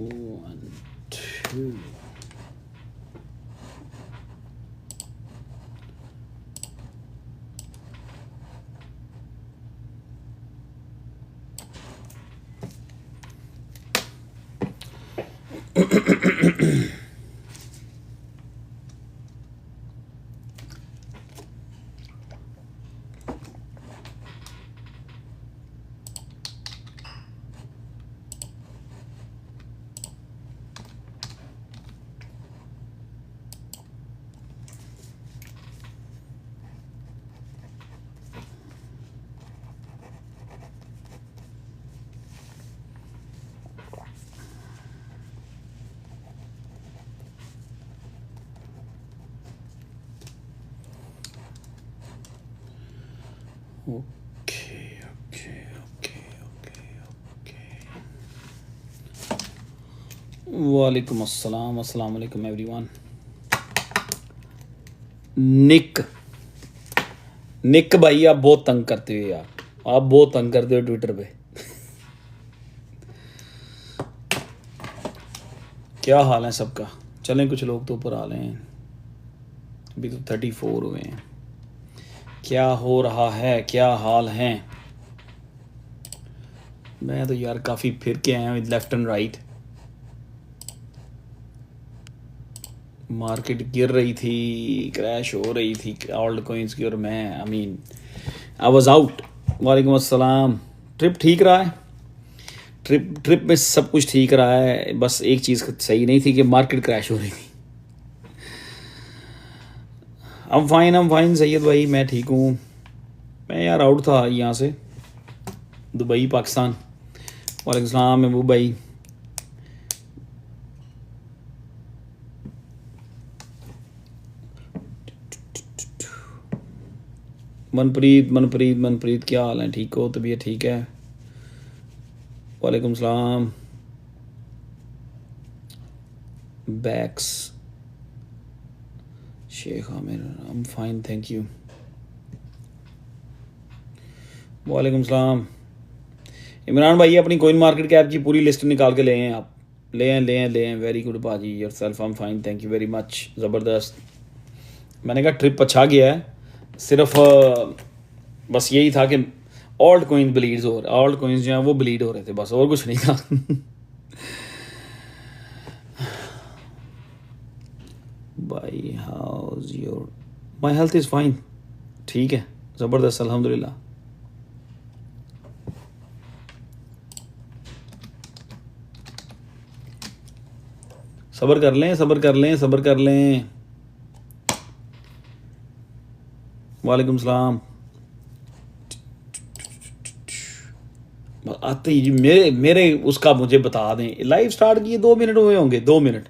1, 2. वालेकुम अस्सलाम, अस्सलाम वालेकुम एवरीवन। निक भाई आप बहुत तंग करते हो यार, आप बहुत तंग करते हो ट्विटर पे। क्या हाल है सबका? चलें कुछ लोग तो ऊपर आ लें, अभी तो 34 हुए हैं। क्या हो रहा है, क्या हाल है? मैं तो यार काफ़ी फिर के आया हूँ लेफ्ट एंड राइट। मार्केट गिर रही थी, क्रैश हो रही थी ओल्ड कॉइन्स की, और मैं आई वाज आउट। वालेकुम अस्सलाम। ट्रिप ठीक रहा है? ट्रिप में सब कुछ ठीक रहा है, बस एक चीज़ सही नहीं थी कि मार्केट क्रैश हो रही थी। हम फाइन सैयद भाई, मैं ठीक हूँ। मैं यार आउट था यहाँ से, दुबई पाकिस्तान। वालेकुम अस्सलाम महबूब भाई। मनप्रीत क्या हाल है? ठीक हो? तबीयत ठीक है? वालेकुम सलाम। बैक्स Sheikh Aamir, I am fine thank you. वालेकुम सलाम। इमरान भाई अपनी कोइन मार्केट कैप की पूरी लिस्ट निकाल के ले आए आप। ले आए। वेरी गुड पाजी, your self. I am fine thank you very much. ज़बरदस्त। मैंने कहा ट्रिप अच्छा गया है, सिर्फ बस यही था कि ओल्ड कोइन ब्लीड्स हो रहे, ओल्ड कोइंस जो हैं वो ब्लीड हो रहे थे, बस और कुछ नहीं था। भाई house your, my health is fine, ठीक है, ज़बरदस्त अल्हम्दुलिल्लाह। सब्र कर लें। वालेकुम सलाम। आते ही मेरे उसका मुझे बता दें, लाइव स्टार्ट किए 2 मिनट हुए होंगे, 2 minute.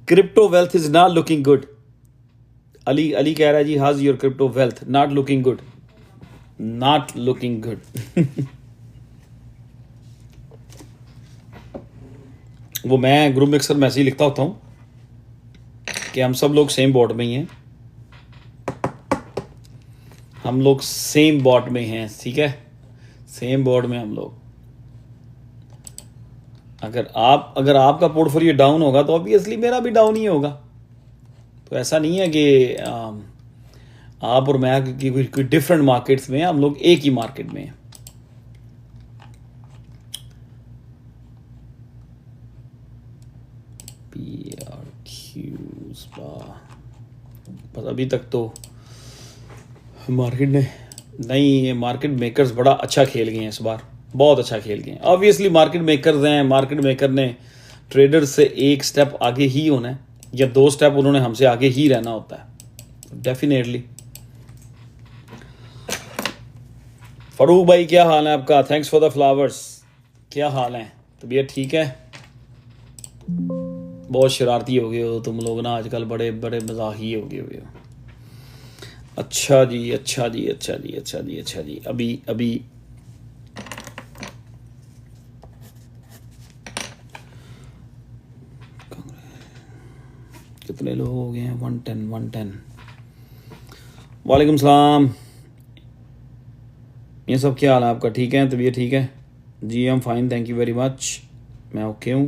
Crypto wealth is not looking good. Ali कह रहा है जी, हाज your crypto wealth not looking good, not looking good. वो मैं ग्रुप मिक्सर में ऐसे ही लिखता होता हूँ कि हम सब लोग सेम बॉट में ही हैं, हम लोग सेम बॉट में हैं, ठीक है, सेम बोर्ड में हम लोग। अगर आपका पोर्टफोलियो डाउन होगा तो ऑब्वियसली मेरा भी डाउन ही होगा। तो ऐसा नहीं है कि आप और मैं कि कोई डिफरेंट मार्केट्स में, हम लोग एक ही मार्केट में हैं। बस अभी तक तो मार्केट ने नहीं, मार्केट मेकर्स बड़ा अच्छा खेल गए हैं इस बार, बहुत अच्छा खेल गए हैं। ऑब्वियसली मार्केट मेकर्स हैं, मार्केट मेकर ने ट्रेडर्स से एक स्टेप आगे ही होना है, या 2 स्टेप उन्होंने हमसे आगे ही रहना होता है डेफिनेटली। फरूक भाई क्या हाल है आपका? Thanks for the flowers. क्या हाल है? तबीयत ठीक है? बहुत शरारती हो गए हो तुम लोग ना आजकल, बड़े बड़े मजाही हो गए हो। अच्छा जी। अभी कितने लोग हो गए हैं? 110। वालेकुम सलाम। ये सब क्या हाल है आपका? ठीक है, तबीयत ठीक है जी? हम fine thank you very much. मैं ओके हूँ।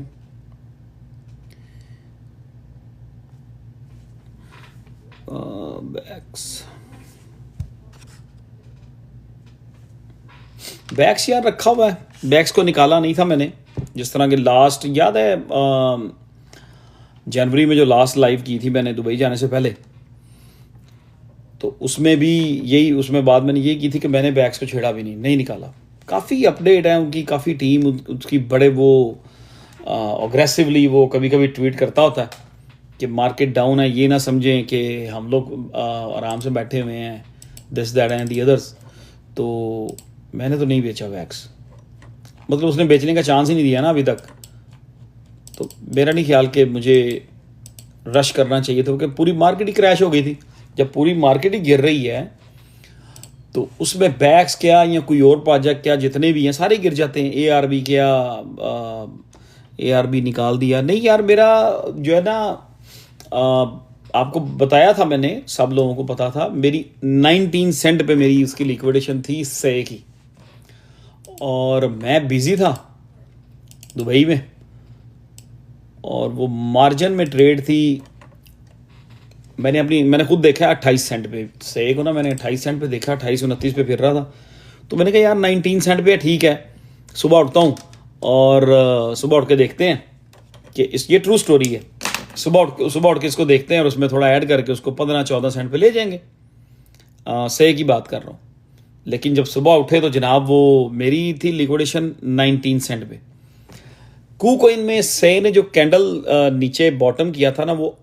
बैक्स यार रखा हुआ है, बैक्स को निकाला नहीं था मैंने। जिस तरह के लास्ट याद है जनवरी में जो लास्ट लाइव की थी मैंने दुबई जाने से पहले, तो उसमें भी यही, उसमें बाद मैंने ये की थी कि मैंने बैक्स को छेड़ा भी नहीं निकाला। काफ़ी अपडेट है उनकी, काफ़ी टीम उसकी बड़े वो अग्रेसिवली वो कभी कभी ट्वीट करता होता है कि मार्केट डाउन है, ये ना समझें कि हम लोग आराम से बैठे हुए हैं, this that and the others. तो मैंने तो नहीं बेचा वैक्स, मतलब उसने बेचने का चांस ही नहीं दिया ना अभी तक। तो मेरा नहीं ख्याल कि मुझे रश करना चाहिए था, क्योंकि पूरी मार्केट ही क्रैश हो गई थी। जब पूरी मार्केट ही गिर रही है तो उसमें बैक्स क्या या कोई और प्रोजेक्ट क्या, जितने भी हैं सारे गिर जाते हैं। ARB क्या, ARB निकाल दिया। नहीं यार, मेरा जो है ना, आपको बताया था मैंने, सब लोगों को पता था, मेरी 19 सेंट पे मेरी उसकी लिक्विडेशन थी से की, और मैं बिजी था दुबई में, और वो मार्जिन में ट्रेड थी। मैंने खुद देखा 28 सेंट पे से को ना, मैंने 28 सेंट पे देखा, 28-29 पे फिर रहा था। तो मैंने कहा यार 19 सेंट पे ठीक है। सुबह उठता हूँ और सुबह उठ के देखते हैं कि ये ट्रू स्टोरी है। सुबह उठ के इसको देखते हैं और उसमें थोड़ा ऐड करके उसको 15-14 सेंट पे ले जाएंगे। से की बात कर रहा हूँ। लेकिन जब सुबह उठे तो जनाब वो मेरी थी लिक्विडेशन 19 सेंट पे। KuCoin में से ने जो कैंडल नीचे बॉटम किया था ना, वो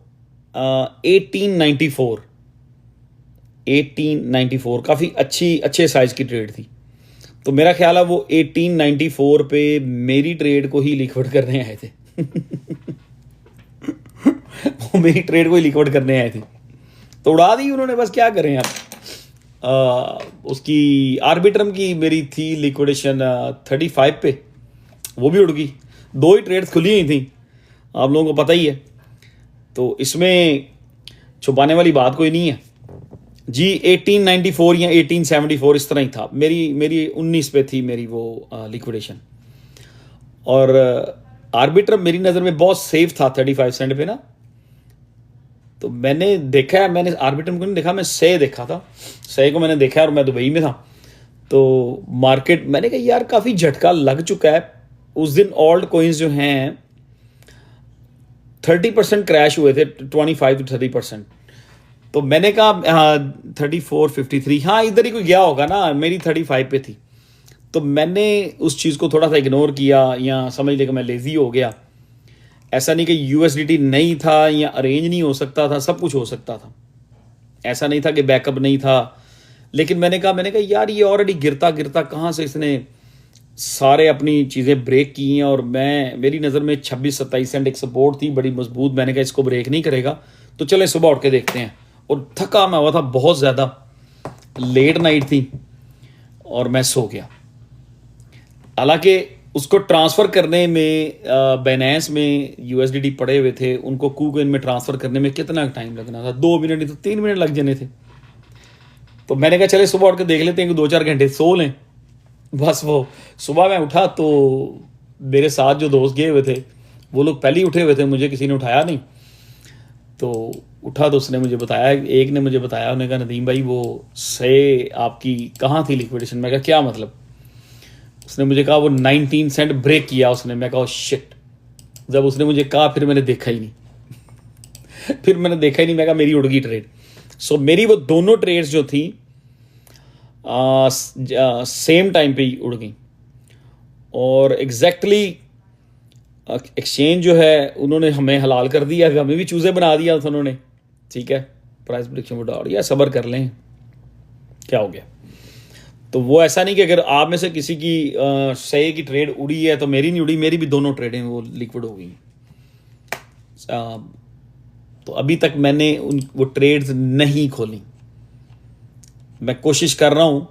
1894 काफ़ी अच्छे साइज की ट्रेड थी। तो मेरा ख्याल है वो 1894 पे मेरी ट्रेड को ही लिक्विड करने आए थे। वो मेरी ट्रेड को ही लिक्विड करने आए थे, तो उड़ा दी उन्होंने। बस क्या करें आप। उसकी आर्बिट्रम की मेरी थी लिक्विडेशन 35 पे, वो भी उड़ गई। 2 ही ट्रेड्स खुली हुई थी, आप लोगों को पता ही है। तो इसमें छुपाने वाली बात कोई नहीं है जी। 1894 या 1874 इस तरह ही था। मेरी 19 पे थी मेरी वो लिक्विडेशन। और आर्बिट्रम मेरी नज़र में बहुत सेफ था 35 सेंट पे ना। तो मैंने देखा, मैंने आर्बिट्रम को नहीं देखा, मैं से देखा था। से को मैंने देखा और मैं दुबई में था। तो मार्केट, मैंने कहा यार काफ़ी झटका लग चुका है। उस दिन ऑल्ट कॉइन्स जो हैं 30% क्रैश हुए थे, 25 to 30%। तो मैंने कहा 34-53, हाँ इधर ही कोई गया होगा ना, मेरी 35 पे थी। तो मैंने उस चीज़ को थोड़ा सा इग्नोर किया, या समझ ले कि मैं लेज़ी हो गया। ऐसा नहीं कि USDT नहीं था या अरेंज नहीं हो सकता था, सब कुछ हो सकता था। ऐसा नहीं था कि बैकअप नहीं था। लेकिन मैंने कहा यार ये ऑलरेडी गिरता गिरता कहाँ से इसने सारे अपनी चीज़ें ब्रेक की हैं। और मेरी नज़र में 26-27 सेंट एक सपोर्ट थी बड़ी मजबूत। मैंने कहा इसको ब्रेक नहीं करेगा, तो चले सुबह उठ के देखते हैं। और थका मैं हुआ था बहुत ज़्यादा, लेट नाइट थी और मैं सो गया। हालांकि उसको ट्रांसफ़र करने में बाइनेंस में USDT पड़े हुए थे, उनको KuCoin में ट्रांसफ़र करने में कितना टाइम लगना था, 2 मिनट नहीं तो 3 मिनट लग जाने थे। तो मैंने कहा चले सुबह उठ के देख लेते हैं कि 2-4 घंटे सो लें। बस वो सुबह मैं उठा तो मेरे साथ जो दोस्त गए हुए थे वो लोग पहले ही उठे हुए थे, मुझे किसी ने उठाया नहीं। तो उठा तो उसने मुझे बताया, एक ने मुझे बताया, उन्होंने कहा नदीम भाई वो से आपकी कहाँ थी लिक्विडेशन। मैं कहा क्या मतलब। उसने मुझे कहा वो 19 सेंट ब्रेक किया उसने। मैं कहा शिट। जब उसने मुझे कहा फिर मैंने देखा ही नहीं। मैं कहा मेरी उड़ गई ट्रेड। सो मेरी वो दोनों ट्रेड्स जो थी सेम टाइम पे ही उड़ गई। और एग्जैक्टली एक्सचेंज जो है उन्होंने हमें हलाल कर दिया, हमें भी चूज़े बना दिया था उन्होंने। ठीक है, प्राइस प्रेडिक्शन बढ़ा और या सब्र कर लें, क्या हो गया। तो वो ऐसा नहीं कि अगर आप में से किसी की सही की ट्रेड उड़ी है तो मेरी नहीं उड़ी, मेरी भी दोनों ट्रेडें वो लिक्विड हो गई। तो अभी तक मैंने वो ट्रेड्स नहीं खोली। मैं कोशिश कर रहा हूँ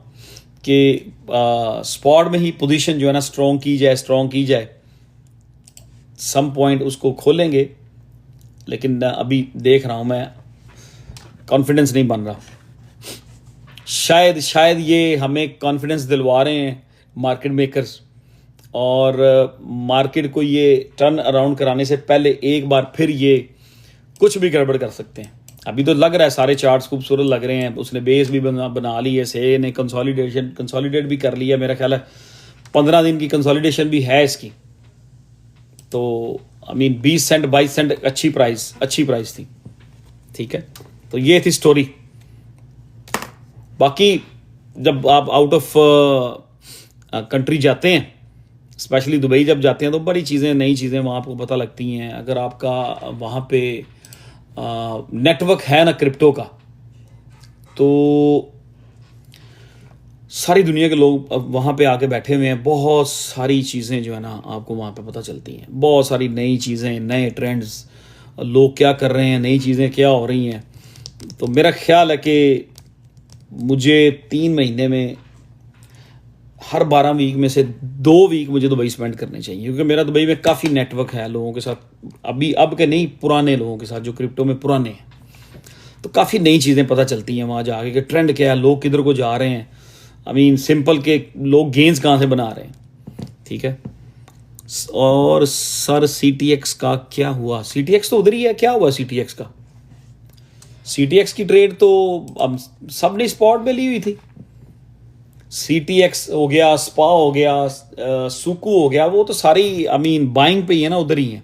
कि स्पॉट में ही पोजीशन जो है ना स्ट्रॉन्ग की जाए। सम पॉइंट उसको खोलेंगे, लेकिन अभी देख रहा हूँ मैं, कॉन्फिडेंस नहीं बन रहा। शायद ये हमें कॉन्फिडेंस दिलवा रहे हैं मार्केट मेकर्स और मार्केट को ये टर्न अराउंड कराने से पहले एक बार फिर ये कुछ भी गड़बड़ कर सकते हैं। अभी तो लग रहा है सारे चार्ट्स खूबसूरत लग रहे हैं, उसने बेस भी बना ली है, से ने कंसोलिडेट भी कर लिया, मेरा ख्याल है 15 दिन की कंसोलिडेशन भी है इसकी। तो आई मीन 20 सेंट 22 सेंट अच्छी प्राइस थी, ठीक है। तो ये थी स्टोरी। बाकी जब आप आउट ऑफ कंट्री जाते हैं, स्पेशली दुबई जब जाते हैं, तो बड़ी चीज़ें नई चीज़ें वहाँ आपको पता लगती हैं। अगर आपका वहाँ पे नेटवर्क है ना क्रिप्टो का, तो सारी दुनिया के लोग अब वहाँ पे आके बैठे हुए हैं। बहुत सारी चीज़ें जो है ना आपको वहाँ पे पता चलती हैं, बहुत सारी नई चीज़ें, नए ट्रेंड्स, लोग क्या कर रहे हैं, नई चीज़ें क्या हो रही हैं। तो मेरा ख्याल है कि मुझे 3 महीने में हर 12 वीक में से 2 वीक मुझे दुबई स्पेंड करने चाहिए, क्योंकि मेरा दुबई में काफ़ी नेटवर्क है लोगों के साथ, अब के नहीं, पुराने लोगों के साथ जो क्रिप्टो में पुराने हैं। तो काफ़ी नई चीज़ें पता चलती हैं वहाँ जाके कि ट्रेंड क्या है, लोग किधर को जा रहे हैं। आई मीन सिंपल के लोग गेंस कहाँ से बना रहे हैं, ठीक है। और सर CTX का क्या हुआ? CTX तो उधर ही है, क्या हुआ CTX का? CTX की ट्रेड तो अब सब ने स्पॉट में ली हुई थी। CTX हो गया, स्पा हो गया, सुकू हो गया, वो तो सारी आई मीन बाइंग पे ही है ना, उधर ही है।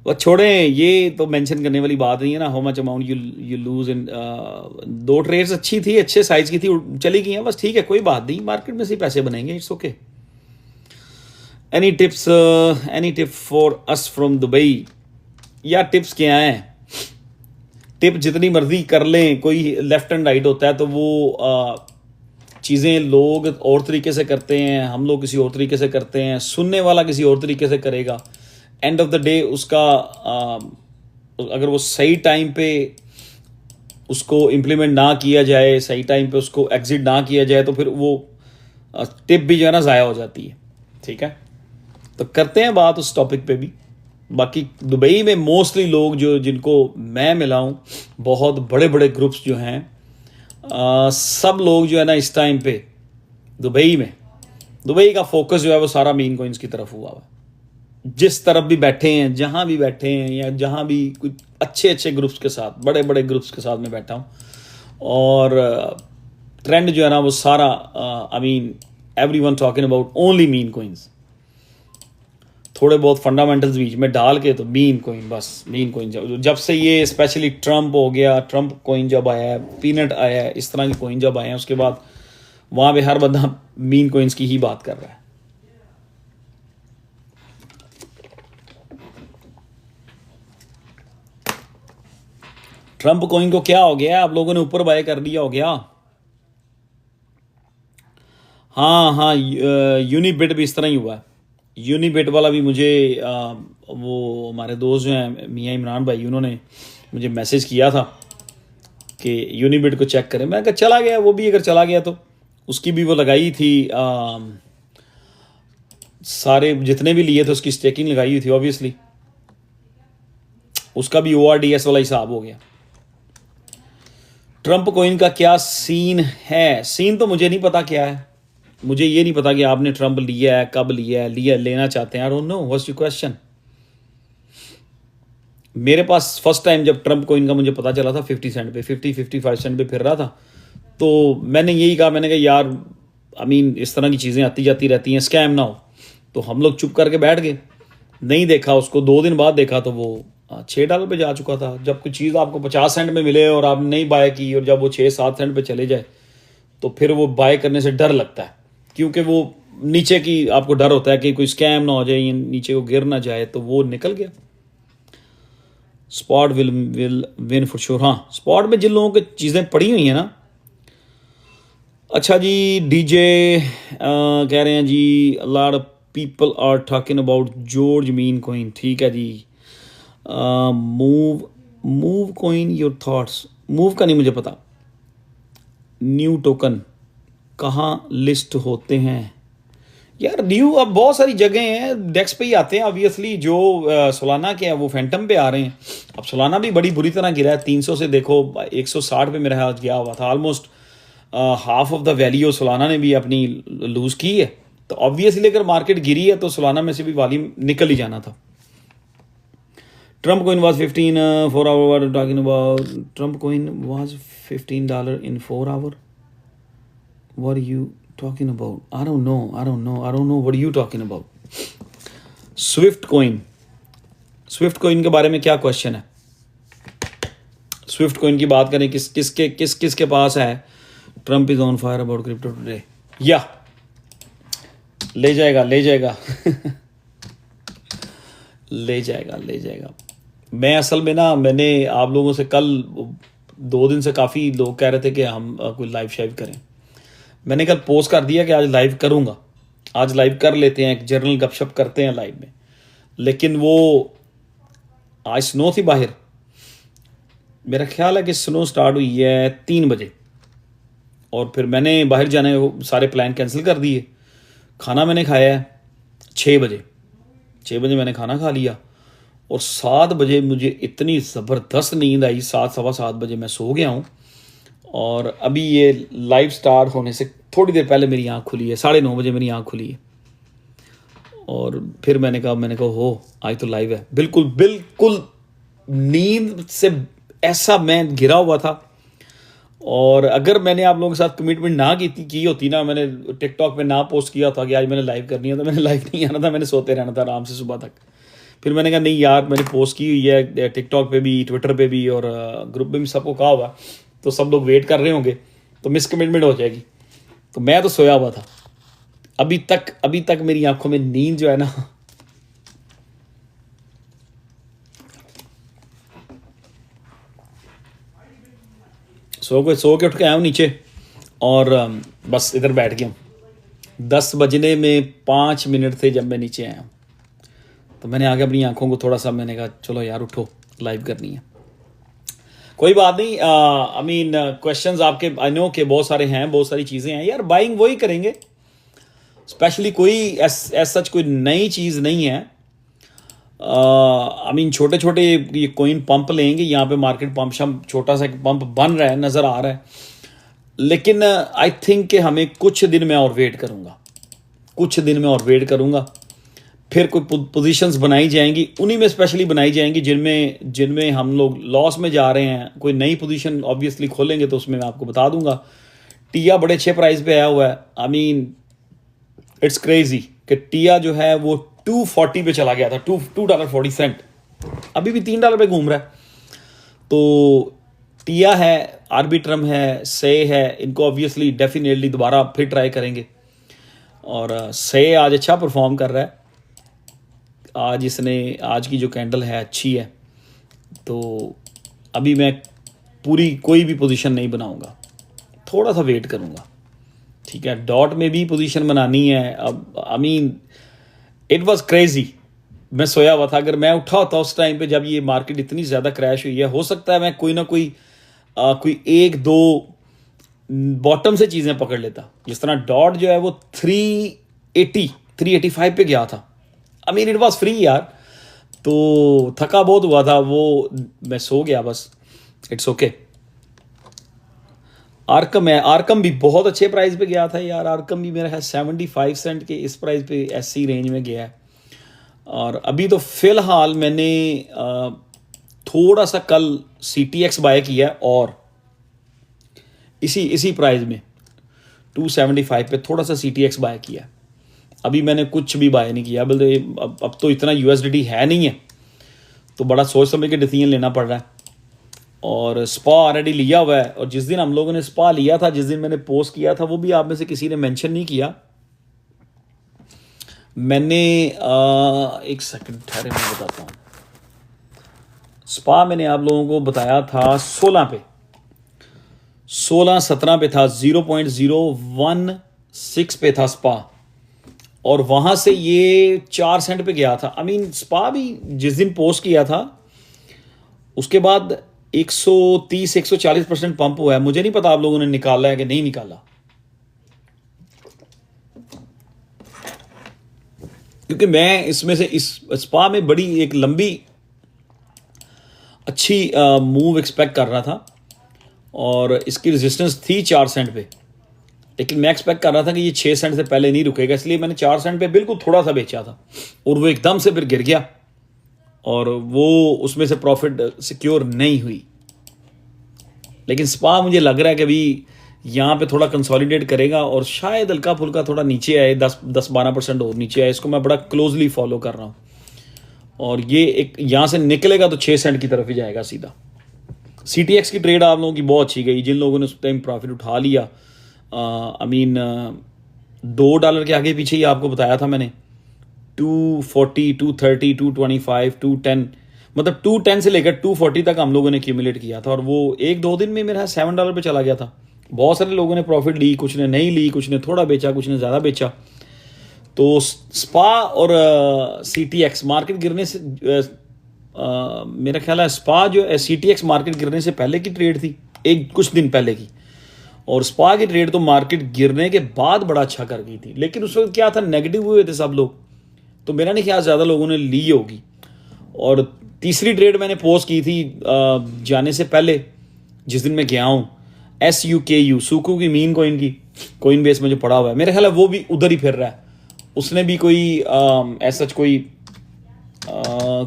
वो छोड़ें, ये तो मेंशन करने वाली बात नहीं है ना। How much amount you lose in 2 trades अच्छी थी, अच्छे साइज की थी, चली गई हैं बस, ठीक है, कोई बात नहीं, मार्केट में से पैसे बनेंगे, it's okay. Any tip for us from Dubai? या टिप्स क्या हैं? टिप जितनी मर्जी कर लें, कोई लेफ्ट एंड राइट होता है, तो वो चीज़ें लोग और तरीके से करते हैं, हम लोग किसी और तरीके से करते हैं, सुनने वाला किसी और तरीके से करेगा। एंड ऑफ द डे उसका अगर वो सही टाइम पे उसको इम्प्लीमेंट ना किया जाए, सही टाइम पे उसको एग्जिट ना किया जाए, तो फिर वो टिप भी जो है ना ज़ाया हो जाती है, ठीक है। तो करते हैं बात उस टॉपिक पे भी। बाकी दुबई में मोस्टली लोग जो जिनको मैं मिला हूँ, बहुत बड़े बड़े ग्रुप्स जो हैं, सब लोग जो है ना इस टाइम पे दुबई का फोकस जो है वो सारा मीन कॉइन्स की तरफ हुआ है। जिस तरफ भी बैठे हैं, जहाँ भी बैठे हैं, या जहाँ भी कुछ अच्छे ग्रुप्स के साथ, बड़े बड़े ग्रुप्स के साथ मैं बैठा हूँ, और ट्रेंड जो है ना वो सारा I mean everyone talking about only mean coins. थोड़े बहुत फंडामेंटल्स बीच में डाल के, तो मीन कॉइन, बस मीन कॉइन। जब से ये स्पेशली ट्रम्प हो गया, ट्रम्प कॉइन जब आया है, पीनट आया है, इस तरह के कॉइन जब आए हैं, उसके बाद वहाँ पे हर बंदा मीन कॉइन्स की ही बात कर रहा है। ट्रम्प कॉइन को क्या हो गया? आप लोगों ने ऊपर बाय कर दिया हो गया? हाँ, यूनिबिट भी इस तरह ही हुआ है। यूनिबिट वाला भी मुझे वो हमारे दोस्त जो हैं मियाँ इमरान भाई, उन्होंने मुझे मैसेज किया था कि यूनिबिट को चेक करें। मैंने कहा चला गया, वो भी अगर चला गया तो उसकी भी वो लगाई थी, सारे जितने भी लिए थे उसकी स्टेकिंग लगाई हुई थी, ऑब्वियसली उसका भी ORDS वाला हिसाब हो गया। ट्रम्प कॉइन का क्या सीन है? सीन तो मुझे नहीं पता क्या है, मुझे ये नहीं पता कि आपने ट्रम्प लिया है, कब लिया है, लेना चाहते हैं। I don't know what's your question. मेरे पास फर्स्ट टाइम जब ट्रम्प कॉइन का मुझे पता चला था 50 सेंट पे, 55 सेंट पे फिर रहा था, तो मैंने यही कहा, मैंने कहा यार आई मीन इस तरह की चीज़ें आती जाती रहती हैं, स्कैम ना हो। तो हम लोग चुप करके बैठ गए, नहीं देखा उसको। 2 दिन बाद देखा तो वो $6 पे जा चुका था। जब कोई चीज़ आपको 50 सेंट में मिले और आपने नहीं बाय की, और जब वो 6-7 सेंट पे चले जाए, तो फिर वो बाय करने से डर लगता है, क्योंकि वो नीचे की आपको डर होता है कि कोई स्कैम ना हो जाए, या नीचे को गिर ना जाए। तो वो निकल गया। Spot will win for sure. हाँ, स्पॉट में जिन लोगों की चीज़ें पड़ी हुई हैं ना। अच्छा जी, डीजे कह रहे हैं जी, lot of people are talking about George mean coin. ठीक है जी। Move coin, your thoughts? Move का नहीं मुझे पता। न्यू टोकन कहाँ लिस्ट होते हैं यार? न्यू अब बहुत सारी जगह हैं, डेक्स पे ही आते हैं ऑब्वियसली। जो सोलाना के हैं वो फैंटम पे आ रहे हैं। अब सोलाना भी बड़ी बुरी तरह गिरा है, 300 से देखो 160 पे मेरा हाथ गया हुआ था, almost half of the value Solana ने भी अपनी लूज़ की है, तो ऑब्वियसली अगर मार्केट गिरी है तो सोलाना में से भी वॉल्यूम निकल ही जाना था। Trump coin was 15 4 hour. What are you talking about? Trump coin was $15 in 4 hour. What are you talking about? I don't know. What are you talking about? Swift coin. Swift coin के बारे में क्या question है? Swift coin की बात करें, किसके पास है? Trump is on fire about crypto today. Yeah. ले जाएगा ले जाएगा। मैं असल में ना, मैंने आप लोगों से कल 2 दिन से काफ़ी लोग कह रहे थे कि हम कोई लाइव शाइव करें। मैंने कल पोस्ट कर दिया कि आज लाइव करूँगा, आज लाइव कर लेते हैं, एक जनरल गपशप करते हैं लाइव में। लेकिन वो आज स्नो थी बाहर, मेरा ख्याल है कि स्नो स्टार्ट हुई है 3 बजे, और फिर मैंने बाहर जाने सारे प्लान कैंसिल कर दिए। खाना मैंने खाया है 6 बजे मैंने खाना खा लिया, और 7 बजे मुझे इतनी ज़बरदस्त नींद आई, 7 सवा 7 बजे मैं सो गया हूँ। और अभी ये लाइव स्टार्ट होने से थोड़ी देर पहले मेरी आँख खुली है, 9:30 बजे मेरी आँख खुली है। और फिर मैंने कहा हो आज तो लाइव है। बिल्कुल नींद से ऐसा मैं घिरा हुआ था। और अगर मैंने आप लोगों के साथ कमिटमेंट ना की होती ना, मैंने टिकटॉक पे ना पोस्ट किया था कि आज मैंने लाइव करनी है, तो मैंने लाइव नहीं आना था, मैंने सोते रहना था आराम से सुबह तक। फिर मैंने कहा नहीं यार, मैंने पोस्ट की हुई है टिकटॉक पे भी, ट्विटर पे भी, और ग्रुप में भी सबको कहा हुआ, तो सब लोग वेट कर रहे होंगे, तो मिसकमिटमेंट हो जाएगी। तो मैं तो सोया हुआ था अभी तक मेरी आंखों में नींद जो है ना, सो के उठ के आया हूँ नीचे, और बस इधर बैठ गया हूँ। 10 बजने में 5 मिनट थे जब मैं नीचे आया हूँ, तो मैंने आगे अपनी आंखों को थोड़ा सा, मैंने कहा चलो यार उठो, लाइव करनी है। कोई बात नहीं। आई मीन क्वेश्चंस आपके आई नो के बहुत सारे हैं, बहुत सारी चीज़ें हैं यार। बाइंग वही करेंगे, स्पेशली कोई सच कोई नई चीज़ नहीं है। आई मीन छोटे छोटे ये कोइन पंप लेंगे, यहाँ पे मार्केट पंप शम छोटा सा पंप बन रहा है, नज़र आ रहा है। लेकिन आई थिंक कि हमें कुछ दिन में और वेट करूँगा, फिर कोई पोजीशंस बनाई जाएंगी, उन्हीं में स्पेशली बनाई जाएंगी जिनमें हम लोग लॉस में जा रहे हैं। कोई नई पोजीशन ऑब्वियसली खोलेंगे तो उसमें मैं आपको बता दूंगा। टिया बड़े अच्छे प्राइस पे आया हुआ है। आई मीन इट्स क्रेजी कि टिया जो है वो 240 पे चला गया था, $2.40, अभी भी $3 पे घूम रहा है। तो टिया है, आर्बिट्रम है, से है, इनको ऑब्वियसली डेफिनेटली दोबारा फिर ट्राई करेंगे। और से आज अच्छा परफॉर्म कर रहा है, आज की जो कैंडल है अच्छी है। तो अभी मैं पूरी कोई भी पोजीशन नहीं बनाऊंगा, थोड़ा सा वेट करूंगा, ठीक है। डॉट में भी पोजीशन बनानी है। अब I mean it was crazy, मैं सोया हुआ था। अगर मैं उठा होता उस टाइम पे जब ये मार्केट इतनी ज़्यादा क्रैश हुई है, हो सकता है मैं कोई ना कोई कोई 1-2 बॉटम से चीज़ें पकड़ लेता। जिस तरह डॉट जो है वो 385 पे गया था। I mean it was free यार, तो थका बहुत हुआ था, वो मैं सो गया बस, इट्स ओके। आर्कम है, आर्कम भी बहुत अच्छे प्राइस पे गया था यार। आर्कम भी मेरा है 75 सेंट के इस प्राइस पे ऐसी रेंज में गया है। और अभी तो फिलहाल मैंने थोड़ा सा कल CTX बाय किया है, और इसी प्राइस में 275 पे थोड़ा सा CTX बाय किया है। अभी मैंने कुछ भी बाय नहीं किया। अब तो इतना USDT है नहीं है, तो बड़ा सोच समझ के डिसीजन लेना पड़ रहा है। और स्पा ऑलरेडी लिया हुआ है, और जिस दिन हम लोगों ने स्पा लिया था, जिस दिन मैंने पोस्ट किया था, वो भी आप में से किसी ने मेंशन नहीं किया। मैंने एक सेकंड ठहरे, मैं बताता हूँ। स्पा मैंने आप लोगों को बताया था 16-17 पे था, 0.016 पे था स्पा, और वहाँ से ये 4 सेंट पे गया था। आई मीन स्पा भी जिस दिन पोस्ट किया था उसके बाद 130-140% पंप हुआ है। मुझे नहीं पता आप लोगों ने निकाला है कि नहीं निकाला, क्योंकि मैं इसमें से इस स्पा में बड़ी एक लंबी अच्छी मूव एक्सपेक्ट कर रहा था, और इसकी रेजिस्टेंस थी 4 सेंट पे, लेकिन मैं एक्सपेक्ट कर रहा था कि ये 6 सेंट से पहले नहीं रुकेगा, इसलिए मैंने 4 सेंट पे बिल्कुल थोड़ा सा बेचा था और वो एकदम से फिर गिर गया और वो उसमें से प्रॉफिट सिक्योर नहीं हुई। लेकिन स्पा मुझे लग रहा है कि अभी यहाँ पे थोड़ा कंसोलिडेट करेगा और शायद हल्का फुल्का थोड़ा नीचे आए, 10-12% और नीचे आए। इसको मैं बड़ा क्लोजली फॉलो कर रहा हूँ और ये एक यहाँ से निकलेगा तो 6 सेंट की तरफ ही जाएगा सीधा। CTX की ट्रेड आप लोगों की बहुत अच्छी गई, जिन लोगों ने उस टाइम प्रॉफिट उठा लिया। $2 के आगे पीछे ही आपको बताया था मैंने, 240, 230, 225, 210, मतलब 210 से लेकर 240 तक हम लोगों ने एक्यूमुलेट किया था और वो 1-2 दिन में मेरा $7 पे चला गया था। बहुत सारे लोगों ने प्रॉफिट ली, कुछ ने नहीं ली, कुछ ने थोड़ा बेचा, कुछ ने ज़्यादा बेचा। तो स्पा और CTX मार्केट गिरने से मेरा ख्याल है स्पा जो CTX मार्केट गिरने से पहले की ट्रेड थी, कुछ दिन पहले की, और स्पा की ट्रेड तो मार्केट गिरने के बाद बड़ा अच्छा कर गई थी। लेकिन उस वक्त क्या था, नेगेटिव हुए थे सब लोग, तो मेरा नहीं ख्याल ज़्यादा लोगों ने ली होगी। और तीसरी ट्रेड मैंने पोस्ट की थी जाने से पहले, जिस दिन मैं गया हूँ, SUKU, सुकू की मीन कोइन की, कोइन बेस में जो पड़ा हुआ है, मेरा ख्याल है वो भी उधर ही फिर रहा है। उसने भी कोई ऐसा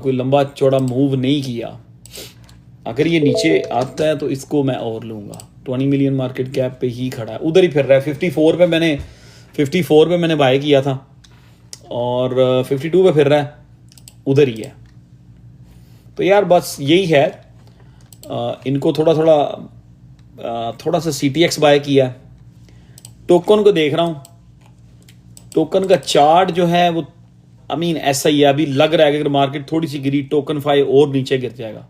कोई लंबा चौड़ा मूव नहीं किया। अगर ये नीचे आता है तो इसको मैं और लूँगा। 20 मिलियन मार्केट कैप पे ही खड़ा है, उधर ही फिर रहा है। 54 पे मैंने बाय किया था और 52 पे फिर रहा है, उधर ही है। तो यार बस यही है, इनको थोड़ा सा CTX बाय किया। टोकन को देख रहा हूँ, टोकन का चार्ट जो है वो ऐसा ही है। अभी लग रहा है कि अगर मार्केट थोड़ी सी गिरी, टोकन 5 और नीचे गिर जाएगा,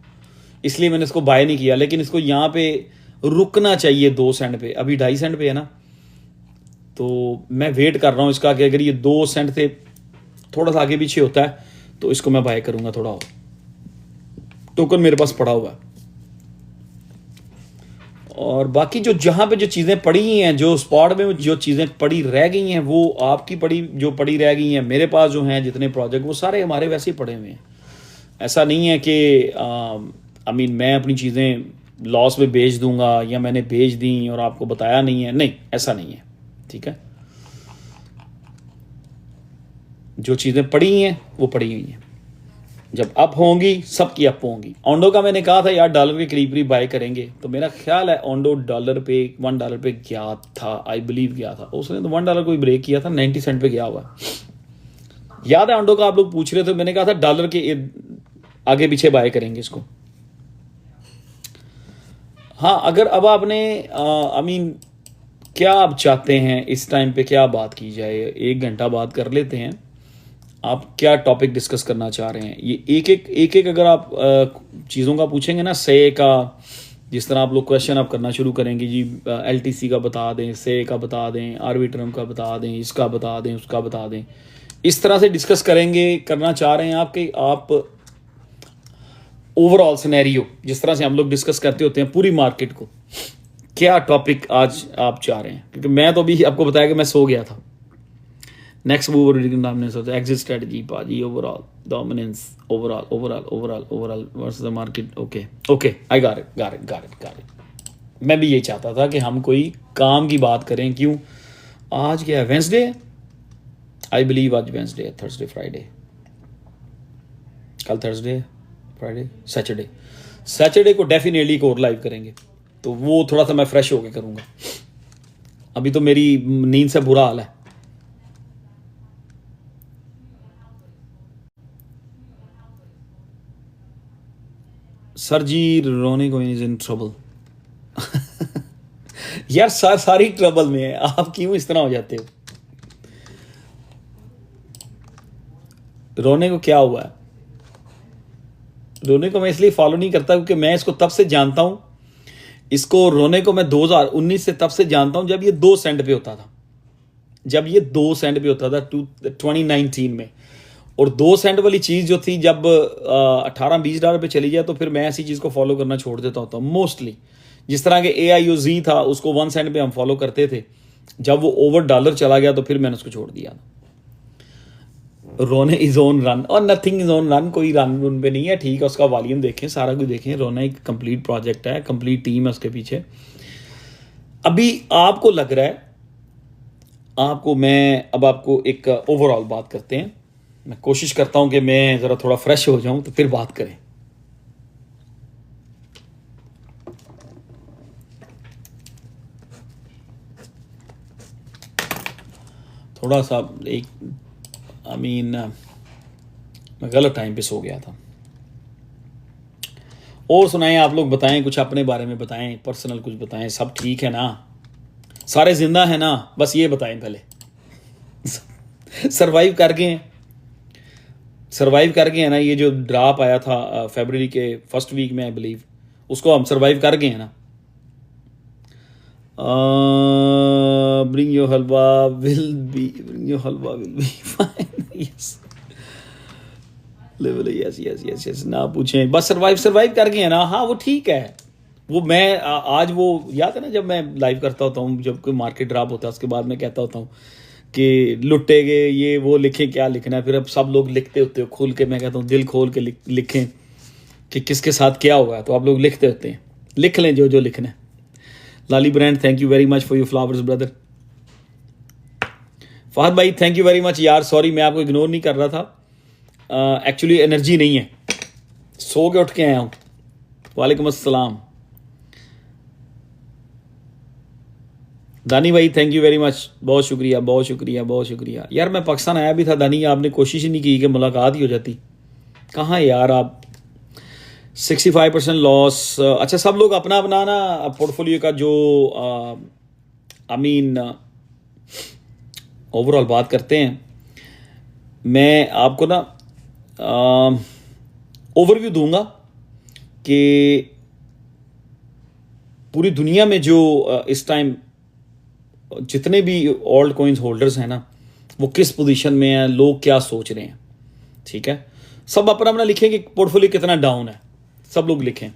इसलिए मैंने इसको बाय नहीं किया। लेकिन इसको यहाँ पे रुकना चाहिए 2 सेंट पे, अभी 2.5 सेंट पे है ना, तो मैं वेट कर रहा हूँ इसका कि अगर ये 2 सेंट से थोड़ा सा आगे पीछे होता है तो इसको मैं बाय करूँगा थोड़ा और। टोकन मेरे पास पड़ा हुआ है और बाकी जो जहाँ पे जो चीज़ें पड़ी हैं, जो स्पॉट में जो चीज़ें पड़ी रह गई हैं, वो आपकी पड़ी रह गई हैं। मेरे पास जो हैं जितने प्रोजेक्ट, वो सारे हमारे वैसे ही पड़े हुए हैं। ऐसा नहीं है कि मैं अपनी चीज़ें लॉस में बेच दूंगा या मैंने बेच दी और आपको बताया नहीं है, नहीं, ऐसा नहीं है। ठीक है, जो चीज़ें पड़ी हैं वो पड़ी हुई हैं। जब अप होंगी सबकी अप होंगी। ओंडो का मैंने कहा था यार $1 के करीब बाय करेंगे, तो मेरा ख्याल है ओंडो $1 पे गया था, आई बिलीव गया था। उसने तो $1 को ही ब्रेक किया था, 90 सेंट पे गया हुआ। याद है ओंडो का, आप लोग पूछ रहे थे, मैंने कहा था $1 के आगे पीछे बाय करेंगे इसको। हाँ, अगर अब आपने क्या आप चाहते हैं इस टाइम पे क्या बात की जाए? 1 घंटा बात कर लेते हैं। आप क्या टॉपिक डिस्कस करना चाह रहे हैं? ये एक अगर आप चीज़ों का पूछेंगे ना, से का, जिस तरह आप लोग क्वेश्चन आप करना शुरू करेंगे जी, LTC का बता दें, से का बता दें, आर्बिट्रम का बता दें, इसका बता दें, उसका बता दें, इस तरह से डिस्कस करेंगे, करना चाह रहे हैं आप ओवरऑल सिनेरियो, जिस तरह से हम लोग डिस्कस करते होते हैं पूरी मार्केट को, क्या टॉपिक आज आप चाह रहे हैं? क्योंकि मैं तो अभी आपको बताया कि मैं सो गया था। नेक्स्ट मूवर डोमिनेंस होता है, एग्जिट स्ट्रेटजी पाजी, overall dominance, overall versus the market. Okay, I got it. मैं भी ये चाहता था कि हम कोई काम की बात करें। क्यों? आज क्या है, वेंसडे है, आई बिलीव आज वेंसडे है, थर्सडे फ्राइडे, कल थर्सडे, फ्राइडे, सैटरडे को डेफिनेटली एक और लाइव करेंगे, तो वो थोड़ा सा मैं फ्रेश होके करूँगा। अभी तो मेरी नींद से बुरा हाल है। सर जी, रोने को इज इन ट्रबल। यार सारी ट्रबल में है, आप क्यों इस तरह हो जाते हो? रोने को क्या हुआ है? रोने को मैं इसलिए फॉलो नहीं करता क्योंकि मैं इसको तब से जानता हूं, इसको रोने को मैं 2019 से तब से जानता हूं जब ये 2 सेंट पे होता था, 2019 में। और 2 सेंट वाली चीज़ जो थी, जब $18-20 पे चली जाए तो फिर मैं ऐसी चीज़ को फॉलो करना छोड़ देता होता हूँ मोस्टली। जिस तरह के AIOZ था, उसको 1 सेंट पे हम फॉलो करते थे, जब वो ओवर $1 चला गया तो फिर मैंने उसको छोड़ दिया। रोने इज ऑन रन और नथिंग इज ऑन रन, कोई रन उन पे नहीं है, ठीक है। उसका वॉल्यूम देखें, सारा कुछ देखें। रोना एक कंप्लीट प्रोजेक्ट है, कंप्लीट टीम है उसके पीछे। अभी आपको लग रहा है, अब आपको एक ओवरऑल बात करते हैं। मैं कोशिश करता हूं कि मैं ज़रा थोड़ा फ्रेश हो जाऊं तो फिर बात करें। थोड़ा सा मैं गलत टाइम पे सो गया था। और सुनाएं, आप लोग बताएं, कुछ अपने बारे में बताएं, पर्सनल कुछ बताएं। सब ठीक है ना? सारे जिंदा है ना? बस ये बताएं पहले। सरवाइव कर गए हैं? सरवाइव कर गए हैं ना? ये जो ड्रॉप आया था फरवरी के फर्स्ट वीक में आई बिलीव, उसको हम सरवाइव कर गए हैं ना? Bring your halwa will be fine. Yes level, yes yes yes yes, ना पूछें, बस सरवाइव कर गए हैं ना? हाँ वो ठीक है। वो मैं आज वो याद है ना, जब मैं लाइव करता होता हूँ, जब कोई मार्केट ड्रॉप होता है उसके बाद मैं कहता होता हूँ कि लुटे गए, ये वो लिखें, क्या लिखना है। फिर अब सब लोग लिखते होते हो खोल के, मैं कहता हूँ दिल खोल के लिखें कि किसके साथ क्या हुआ है। तो आप लोग लिखते होते हैं, लिख लें जो जो लिखना है। Lali brand, thank you very much for your flowers brother. Fahad भाई थैंक यू वेरी मच यार, सॉरी मैं आपको इग्नोर नहीं कर रहा था, एक्चुअली एनर्जी नहीं है, सो के उठ के आया हूँ। वालेकुम अस्सलाम दानी भाई, थैंक यू वेरी मच, बहुत शुक्रिया बहुत शुक्रिया बहुत शुक्रिया। यार मैं पाकिस्तान आया भी था दानी, आपने कोशिश ही नहीं की कि मुलाकात ही हो जाती। कहाँ यार आप? 65% लॉस। अच्छा सब लोग अपना अपना ना पोर्टफोलियो का जो ओवरऑल बात करते हैं। मैं आपको ना ओवरव्यू दूंगा कि पूरी दुनिया में जो इस टाइम जितने भी ऑल्ट कॉइन्स होल्डर्स हैं ना, वो किस पोजीशन में हैं, लोग क्या सोच रहे हैं। ठीक है, सब अपना अपना लिखें कि पोर्टफोलियो कितना डाउन है, सब लोग लिखें।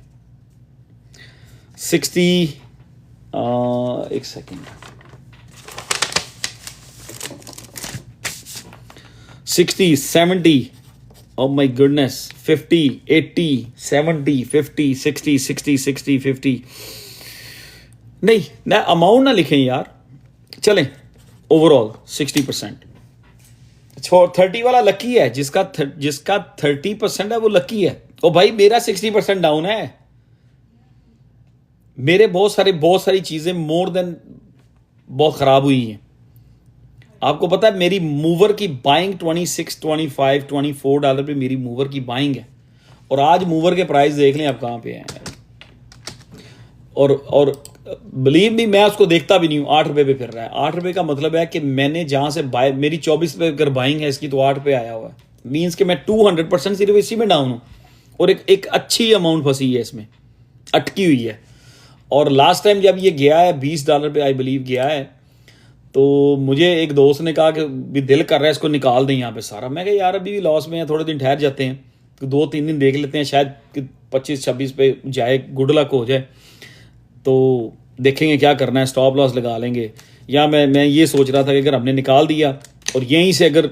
60 एक सेकेंड, 60 70, oh my goodness, 50 80 70 50 60 60 60 50। नहीं ना, अमाउंट ना लिखें यार, चलें ओवरऑल 60%। 30 वाला लकी है, जिसका 30% है वो लकी है। ओ भाई मेरा 60% डाउन है, मेरे बहुत सारी चीजें मोर देन बहुत खराब हुई हैं। आपको पता है मेरी मूवर की बाइंग 26 25 24 डॉलर पे मेरी मूवर की बाइंग है, और आज मूवर के प्राइस देख लें आप कहाँ पे हैं। और बिलीव मी, मैं उसको देखता भी नहीं हूँ, 8 रुपये पे फिर रहा है। 8 रुपये का मतलब है कि मैंने जहाँ से बाय, मेरी 24 रुपये अगर बाइंग है इसकी, तो 8 रुपये आया हुआ है। मीन्स कि मैं 200% सिर्फ इसी में डाउन हूँ, और एक अच्छी अमाउंट फंसी है इसमें, अटकी हुई है। और लास्ट टाइम जब ये गया है $20 पे आई बिलीव गया है, तो मुझे एक दोस्त ने कहा कि भी दिल कर रहा है इसको निकाल दें यहाँ पे सारा। मैं कहा यार अभी भी लॉस में है, थोड़े दिन ठहर जाते हैं, तो 2-3 दिन देख लेते हैं, शायद 25-26 पे जाए, गुड लक हो जाए, तो देखेंगे क्या करना है, स्टॉप लॉस लगा लेंगे। या मैं ये सोच रहा था कि अगर हमने निकाल दिया और यहीं से अगर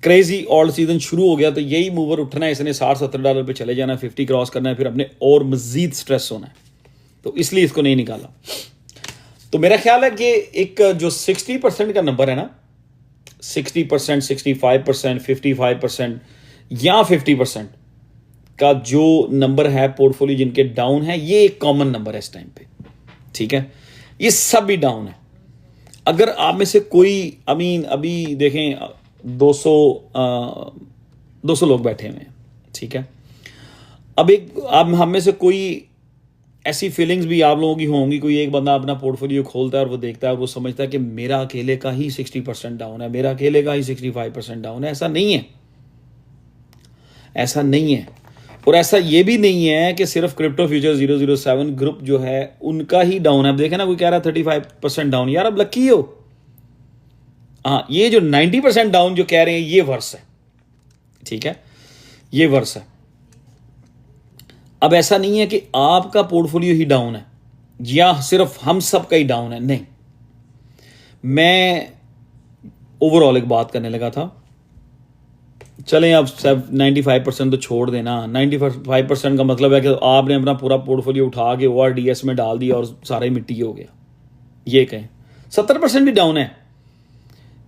क्रेजी ऑल्ट सीजन शुरू हो गया, तो यही मूवर उठना है, इसने $60-70 पे चले जाना है, 50 क्रॉस करना है, फिर अपने और मजीद स्ट्रेस होना है, तो इसलिए इसको नहीं निकाला। तो मेरा ख्याल है कि एक जो 60% का नंबर है ना, 60%, 65%, 55% या 50% का जो नंबर है पोर्टफोलियो जिनके डाउन है, ये एक कॉमन नंबर है इस टाइम पे। ठीक है, ये सब भी डाउन है। अगर आप में से कोई अभी देखें 200 लोग बैठे हुए हैं, ठीक है। अब हम में से कोई ऐसी फीलिंग्स भी आप लोगों की होंगी, कोई एक बंदा अपना पोर्टफोलियो खोलता है और वो देखता है, वो समझता है कि मेरा अकेले का ही 60% डाउन है, मेरा अकेले का ही 65% डाउन है। ऐसा नहीं है, ऐसा नहीं है। और ऐसा ये भी नहीं है कि सिर्फ क्रिप्टो फ्यूचर 007 ग्रुप जो है उनका ही डाउन है। अब देखें ना, कोई कह रहा है 35% डाउन, यार अब लकी हो। हाँ, ये जो 90% डाउन जो कह रहे हैं, ये वर्स है, ठीक है, ये वर्स है। अब ऐसा नहीं है कि आपका पोर्टफोलियो ही डाउन है या सिर्फ हम सब का ही डाउन है, नहीं। मैं ओवरऑल एक बात करने लगा था चलें अब सब 95% तो छोड़ देना। 95% का मतलब है कि आपने अपना पूरा पोर्टफोलियो उठा के ORDS में डाल दिया और सारा ही मिट्टी हो गया, ये कहें। 70% भी डाउन है,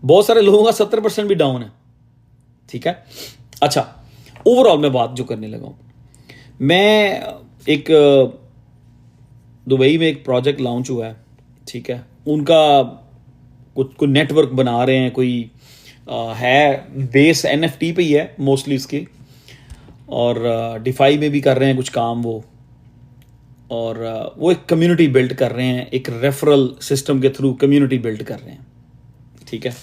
बहुत सारे लोगों का 70% भी डाउन है, ठीक है। अच्छा, ओवरऑल मैं बात जो करने लगा हूँ, मैं एक दुबई में एक प्रोजेक्ट लॉन्च हुआ है, ठीक है। उनका कुछ नेटवर्क बना रहे हैं, कोई है बेस NFT पे ही है मोस्टली इसकी, और डिफाई में भी कर रहे हैं कुछ काम वो, और वो एक कम्युनिटी बिल्ड कर रहे हैं, एक रेफरल सिस्टम के थ्रू कम्युनिटी बिल्ड कर रहे हैं, ठीक है।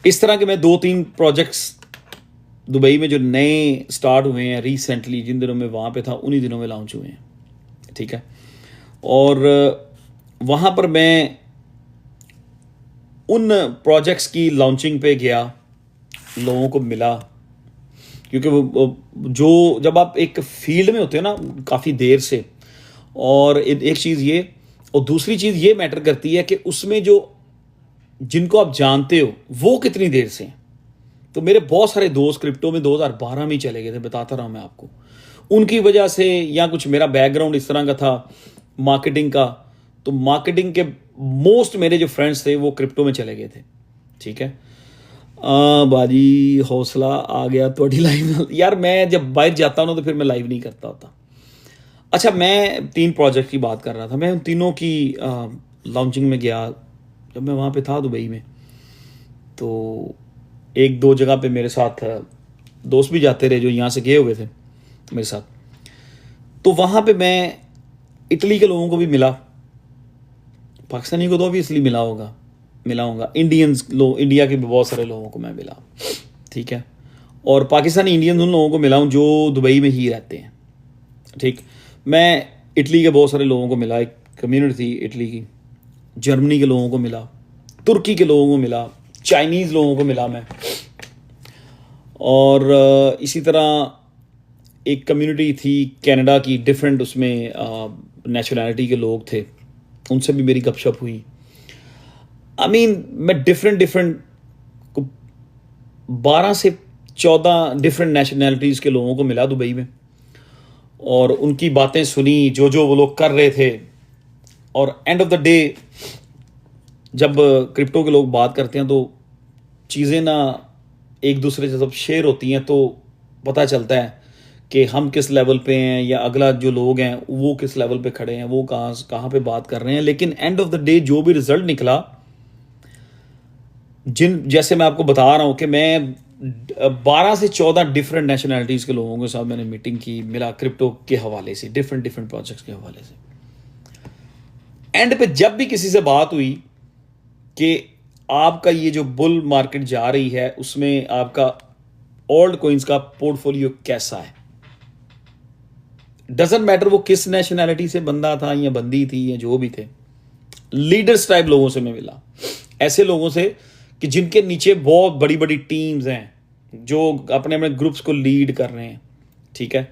इस तरह के मैं 2-3 प्रोजेक्ट्स दुबई में जो नए स्टार्ट हुए हैं रिसेंटली, जिन दिनों में वहाँ पे था उन्हीं दिनों में लॉन्च हुए हैं, ठीक है। और वहाँ पर मैं उन प्रोजेक्ट्स की लॉन्चिंग पे गया, लोगों को मिला, क्योंकि वो जो जब आप एक फील्ड में होते हो ना काफ़ी देर से, और एक चीज़ ये, और दूसरी चीज़ ये मैटर करती है कि उसमें जो जिनको आप जानते हो वो कितनी देर से हैं। तो मेरे बहुत सारे दोस्त क्रिप्टो में 2012 में ही चले गए थे, बताता रहा मैं आपको, उनकी वजह से, या कुछ मेरा बैकग्राउंड इस तरह का था मार्केटिंग का, तो मार्केटिंग के मोस्ट मेरे जो फ्रेंड्स थे वो क्रिप्टो में चले गए थे, ठीक है। बाजी हौसला आ गया थोड़ी लाइव यार, मैं जब बाहर जाता हूँ ना तो फिर मैं लाइव नहीं करता होता। अच्छा, मैं 3 प्रोजेक्ट की बात कर रहा था, मैं उन तीनों की लॉन्चिंग में गया। जब मैं वहाँ पे था दुबई में, तो 1-2 जगह पे मेरे साथ दोस्त भी जाते रहे जो यहाँ से गए हुए थे मेरे साथ। तो वहाँ पे मैं इटली के लोगों को भी मिला, पाकिस्तानी को तो ऑब्वियसली मिला होगा, इंडिया के भी बहुत सारे लोगों को मैं मिला, ठीक है। और पाकिस्तानी इंडियन उन लोगों को मिला हूँ जो दुबई में ही रहते हैं, ठीक। मैं इटली के बहुत सारे लोगों को मिला, एक कम्युनिटी थी इटली की, जर्मनी के लोगों को मिला, तुर्की के लोगों को मिला, चाइनीज़ लोगों को मिला मैं, और इसी तरह एक कम्युनिटी थी कनाडा की, डिफरेंट उसमें नेशनैलिटी के लोग थे, उनसे भी मेरी गपशप हुई। मैं डिफरेंट 12 से 14 डिफरेंट नेशनैलिटीज़ के लोगों को मिला दुबई में, और उनकी बातें सुनी, जो वो लोग कर रहे थे। और एंड ऑफ द डे जब क्रिप्टो के लोग बात करते हैं तो चीज़ें ना एक दूसरे से जब शेयर होती हैं तो पता चलता है कि हम किस लेवल पे हैं, या अगला जो लोग हैं वो किस लेवल पे खड़े हैं, वो कहाँ पे बात कर रहे हैं। लेकिन एंड ऑफ द डे जो भी रिजल्ट निकला, जैसे मैं आपको बता रहा हूँ कि मैं 12 से 14 डिफरेंट नेशनैलिटीज़ के लोगों के साथ मैंने मीटिंग की, मिला क्रिप्टो के हवाले से, डिफरेंट प्रोजेक्ट्स के हवाले से। एंड पे जब भी किसी से बात हुई कि आपका ये जो बुल मार्केट जा रही है उसमें आपका ओल्ड कॉइन्स का पोर्टफोलियो कैसा है, डजंट मैटर वो किस नेशनैलिटी से बंदा था या बंदी थी या जो भी थे, लीडर्स टाइप लोगों से मैं मिला, ऐसे लोगों से कि जिनके नीचे बहुत बड़ी बड़ी टीम्स हैं, जो अपने अपने ग्रुप्स को लीड कर रहे हैं, ठीक है।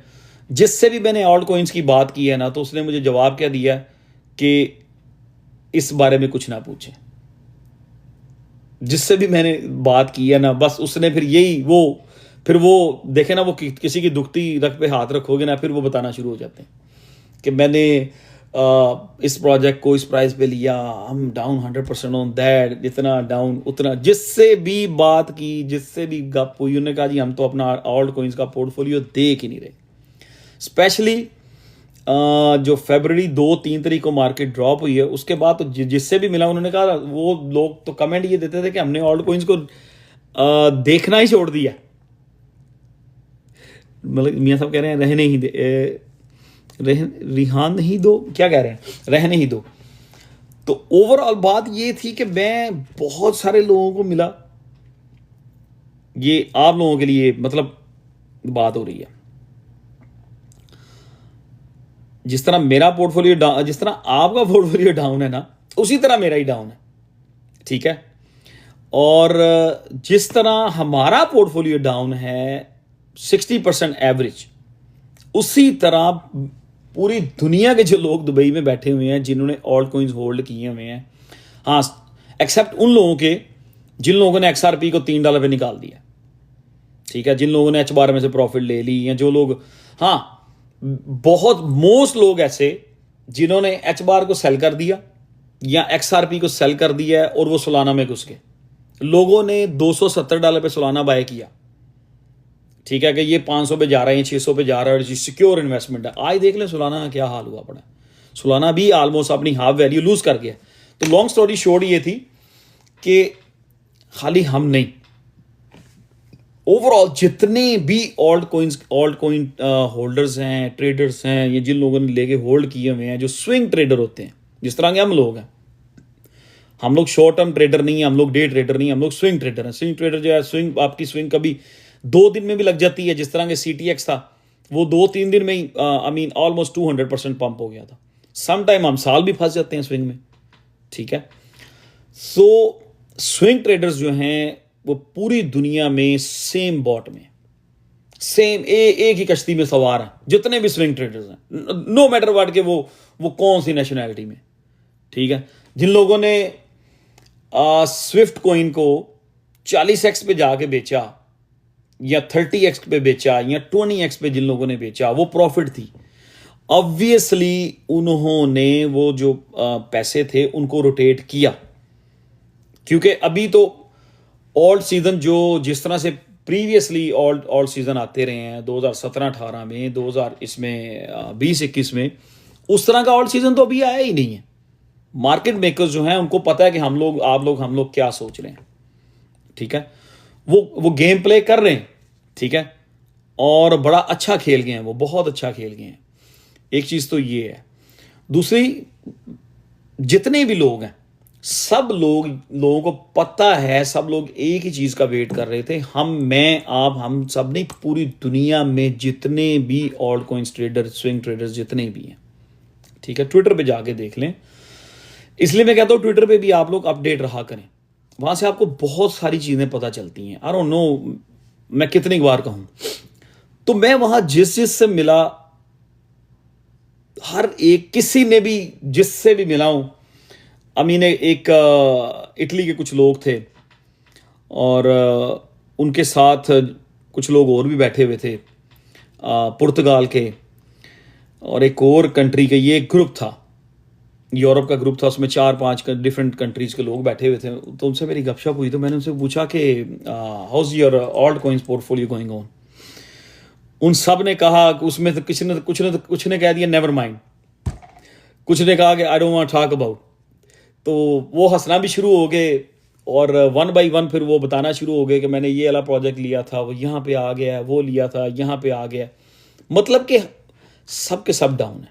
जिससे भी मैंने ओल्ड कॉइन्स की बात की है ना, तो उसने मुझे जवाब क्या दिया कि इस बारे में कुछ ना पूछें। जिससे भी मैंने बात की है ना, बस उसने फिर वो देखे ना, वो किसी की दुखती रख पे हाथ रखोगे ना, फिर वो बताना शुरू हो जाते हैं कि मैंने इस प्रोजेक्ट को इस प्राइस पे लिया, हम डाउन 100% ऑन दैट, इतना डाउन उतना। जिससे भी बात की, जिससे भी गप हुई, उन्होंने कहा जी हम तो अपना ओल्ड कॉइन्स का पोर्टफोलियो देख ही नहीं रहे। स्पेशली जो फरवरी 2-3 तारीख को मार्केट ड्रॉप हुई है, उसके बाद तो जिससे भी मिला उन्होंने कहा, वो लोग तो कमेंट ये देते थे कि हमने ओल्ड कॉइन्स को देखना ही छोड़ दिया। मतलब मियाँ साहब कह रहे हैं रहने ही दे, रिहान नहीं दो, क्या कह रहे हैं, रहने ही दो। तो ओवरऑल बात ये थी कि मैं बहुत सारे लोगों को मिला, ये आप लोगों के लिए मतलब बात हो रही है। जिस तरह मेरा पोर्टफोलियो डाउन, जिस तरह आपका पोर्टफोलियो डाउन है ना, उसी तरह मेरा ही डाउन है, ठीक है। और जिस तरह हमारा पोर्टफोलियो डाउन है 60% एवरेज, उसी तरह पूरी दुनिया के जो लोग दुबई में बैठे हुए हैं जिन्होंने ओल्ड कॉइन्स होल्ड किए हुए हैं, हाँ, एक्सेप्ट उन लोगों के जिन लोगों ने XRP को $3 पे निकाल दिया, ठीक है, जिन लोगों ने एच बार में से प्रॉफिट ले ली, या जो लोग, हाँ बहुत मोस्ट लोग ऐसे जिन्होंने एच बार को सेल कर दिया या XRP को सेल कर दिया है और वो सोलाना में घुस गए। लोगों ने $270 पे सोलाना बाय किया, ठीक है, कि ये 500 पे जा रहे हैं, 600 पे जा रहा है, सिक्योर इन्वेस्टमेंट है। आज देख लें सोलाना का क्या हाल हुआ पड़ा। सोलाना भी ऑलमोस्ट अपनी हाफ वैल्यू लूज कर गया। तो लॉन्ग स्टोरी शॉर्ट ये थी कि खाली हम नहीं, ओवरऑल जितने भी ऑल्ट कॉइन होल्डर्स हैं, ट्रेडर्स हैं, ये जिन लोगों ने लेके होल्ड किए हुए हैं, जो स्विंग ट्रेडर होते हैं, जिस तरह के हम लोग हैं, हम लोग शॉर्ट टर्म ट्रेडर नहीं है, हम लोग डे ट्रेडर नहीं, हम लोग स्विंग ट्रेडर हैं। स्विंग ट्रेडर जो है, स्विंग आपकी स्विंग कभी 2 दिन में भी लग जाती है। जिस तरह के CTX था, वो 2-3 दिन में ही ऑलमोस्ट 200% पंप हो गया था। सम टाइम हम साल भी फंस जाते हैं स्विंग में, ठीक है। सो स्विंग ट्रेडर्स जो हैं वो पूरी दुनिया में सेम बॉट में, सेम एक ही कश्ती में सवार हैं, जितने भी स्विंग ट्रेडर्स हैं, नो मैटर व्हाट के वो कौन सी नेशनैलिटी में, ठीक है। जिन लोगों ने स्विफ्ट कॉइन को 40x पे जाके बेचा या 30x पे बेचा या 20x पे जिन लोगों ने बेचा, वो प्रॉफिट थी। ऑब्वियसली उन्होंने वो जो पैसे थे उनको रोटेट किया, क्योंकि अभी तो ऑल्ट सीजन जो जिस तरह से प्रीवियसली ऑल्ट सीजन आते रहे हैं 2017-18 में, 2000 इसमें 20-21 में, उस तरह का ऑल्ट सीजन तो अभी आया ही नहीं है। मार्केट मेकर्स जो हैं उनको पता है कि हम लोग क्या सोच रहे हैं, ठीक है। वो गेम प्ले कर रहे हैं, ठीक है, और बड़ा अच्छा खेल गए हैं, वो बहुत अच्छा खेल गए हैं। एक चीज तो ये है। दूसरी, जितने भी लोग हैं, सब लोगों को पता है, सब लोग एक ही चीज का वेट कर रहे थे। मैं, आप, हम सब नहीं, पूरी दुनिया में जितने भी alt coins trader, swing traders जितने भी हैं, ठीक है, ट्विटर पे जाके देख लें। इसलिए मैं कहता हूं ट्विटर पे भी आप लोग अपडेट रहा करें, वहां से आपको बहुत सारी चीजें पता चलती हैं। आई डोंट नो मैं कितनी बार कहूं, तो मैं वहां जिससे मिला, हर एक, किसी ने भी, जिससे भी मिला हूं, एक इटली के कुछ लोग थे और उनके साथ कुछ लोग और भी बैठे हुए थे, पुर्तगाल के और एक और कंट्री के। ये एक ग्रुप था, यूरोप का ग्रुप था, उसमें 4-5 डिफरेंट कंट्रीज के लोग बैठे हुए थे। तो उनसे मेरी गपशप हुई, तो मैंने उनसे पूछा कि how's your alt coins portfolio going on. उन सब ने कहा, उसमें तो कुछ ने कह दिया नेवर माइंड, कुछ ने कहा कि I don't want talk about. तो वो हंसना भी शुरू हो गए और 1 by 1 फिर वो बताना शुरू हो गए कि मैंने ये वाला प्रोजेक्ट लिया था, वो यहाँ पे आ गया, वो लिया था, यहाँ पे आ गया। मतलब कि सब के सब डाउन है,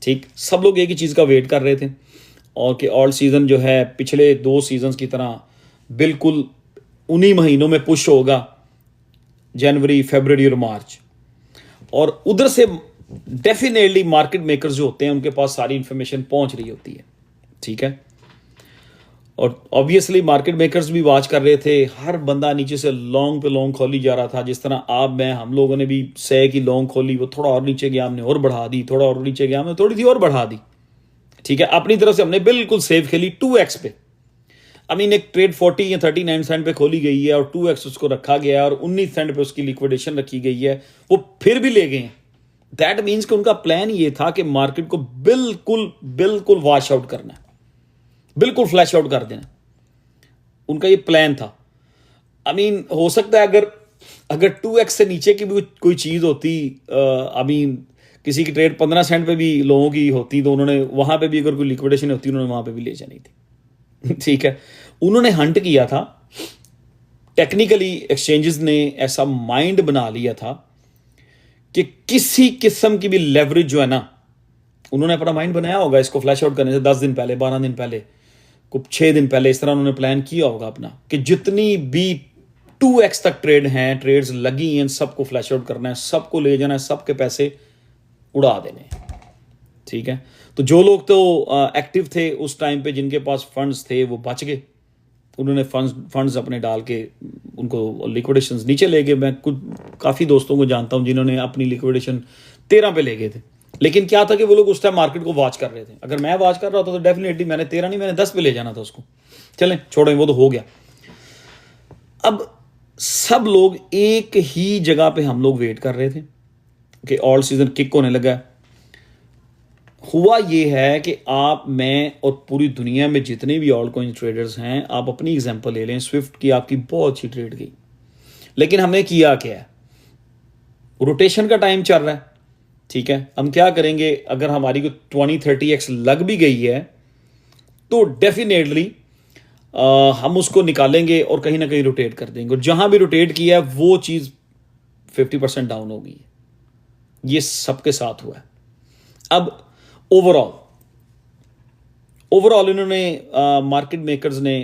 ठीक। सब लोग एक ही चीज़ का वेट कर रहे थे, और कि ऑल्ट सीज़न जो है पिछले 2 सीजन्स की तरह बिल्कुल उन्हीं महीनों में पुश होगा, जनवरी, फरवरी और मार्च। और उधर से डेफिनेटली मार्केट मेकर्स जो होते हैं उनके पास सारी इंफॉर्मेशन पहुंच रही होती है, ठीक है। और ऑब्वियसली मार्केट मेकर्स भी वॉच कर रहे थे। हर बंदा नीचे से लॉन्ग पे लॉन्ग खोली जा रहा था, जिस तरह आप, मैं, हम लोगों ने भी 100 की लॉन्ग खोली, वो थोड़ा और नीचे गया हमने और बढ़ा दी, थोड़ा और नीचे गया हमने थोड़ी सी और बढ़ा दी, ठीक है। अपनी तरफ से हमने बिल्कुल सेफ खेली 2x पे। एक ट्रेड 40 या 39 सेंट पे खोली गई है और 2x उसको रखा गया है और 19 सेंट पे उसकी लिक्विडेशन रखी गई है, वो फिर भी ले गए हैं। दैट मीन्स कि उनका प्लान ये था कि मार्केट को बिल्कुल वॉश आउट करना है, बिल्कुल फ्लैश आउट कर देना, उनका ये प्लान था। हो सकता है अगर 2x से नीचे की भी कोई चीज़ होती, किसी की ट्रेड 15 सेंट पे भी लोगों की होती, तो उन्होंने वहां पे भी, अगर कोई लिक्विडेशन होती, उन्होंने वहां पे भी ले जानी थी ठीक है। उन्होंने हंट किया था, टेक्निकली एक्सचेंजेस ने ऐसा माइंड बना लिया था कि किसी किस्म की भी लेवरेज जो है ना, उन्होंने अपना माइंड बनाया होगा इसको फ्लैश आउट करने से 10 दिन पहले, 12 दिन पहले, कुछ 6 दिन पहले, इस तरह उन्होंने प्लान किया होगा अपना कि जितनी भी 2x तक ट्रेड्स लगी हैं, सबको फ्लैश आउट करना है, सबको ले जाना है, सबके पैसे उड़ा देने, ठीक है। तो जो लोग तो एक्टिव थे उस टाइम पे, जिनके पास फंड्स थे, वो बच गए। उन्होंने फंड्स अपने डाल के उनको लिक्विडेशंस नीचे ले गए। मैं कुछ काफ़ी दोस्तों को जानता हूं जिन्होंने अपनी लिक्विडेशन 13 पे ले गए थे, लेकिन क्या था कि वो लोग उस टाइम मार्केट को वॉच कर रहे थे। अगर मैं वॉच कर रहा था तो डेफिनेटली मैंने 13 नहीं, मैंने 10 पे ले जाना था उसको। चलें, छोड़ें, वो तो हो गया। अब सब लोग एक ही जगह पे हम लोग वेट कर रहे थे कि ऑल सीजन किक होने लगा है। हुआ ये है कि आप, मैं और पूरी दुनिया में जितने भी ऑल कॉइन ट्रेडर्स हैं, आप अपनी एग्जांपल ले लें, स्विफ्ट की आपकी बहुत अच्छी ट्रेड गई, लेकिन हमने किया क्या है, रोटेशन का टाइम चल रहा है, ठीक है, हम क्या करेंगे, अगर हमारी को 20-30x लग भी गई है तो डेफिनेटली हम उसको निकालेंगे और कहीं ना कहीं रोटेट कर देंगे, और जहां भी रोटेट किया है वो चीज़ 50% डाउन हो गई है। ये सबके साथ हुआ है। अब ओवरऑल इन्होंने मार्केट मेकर्स ने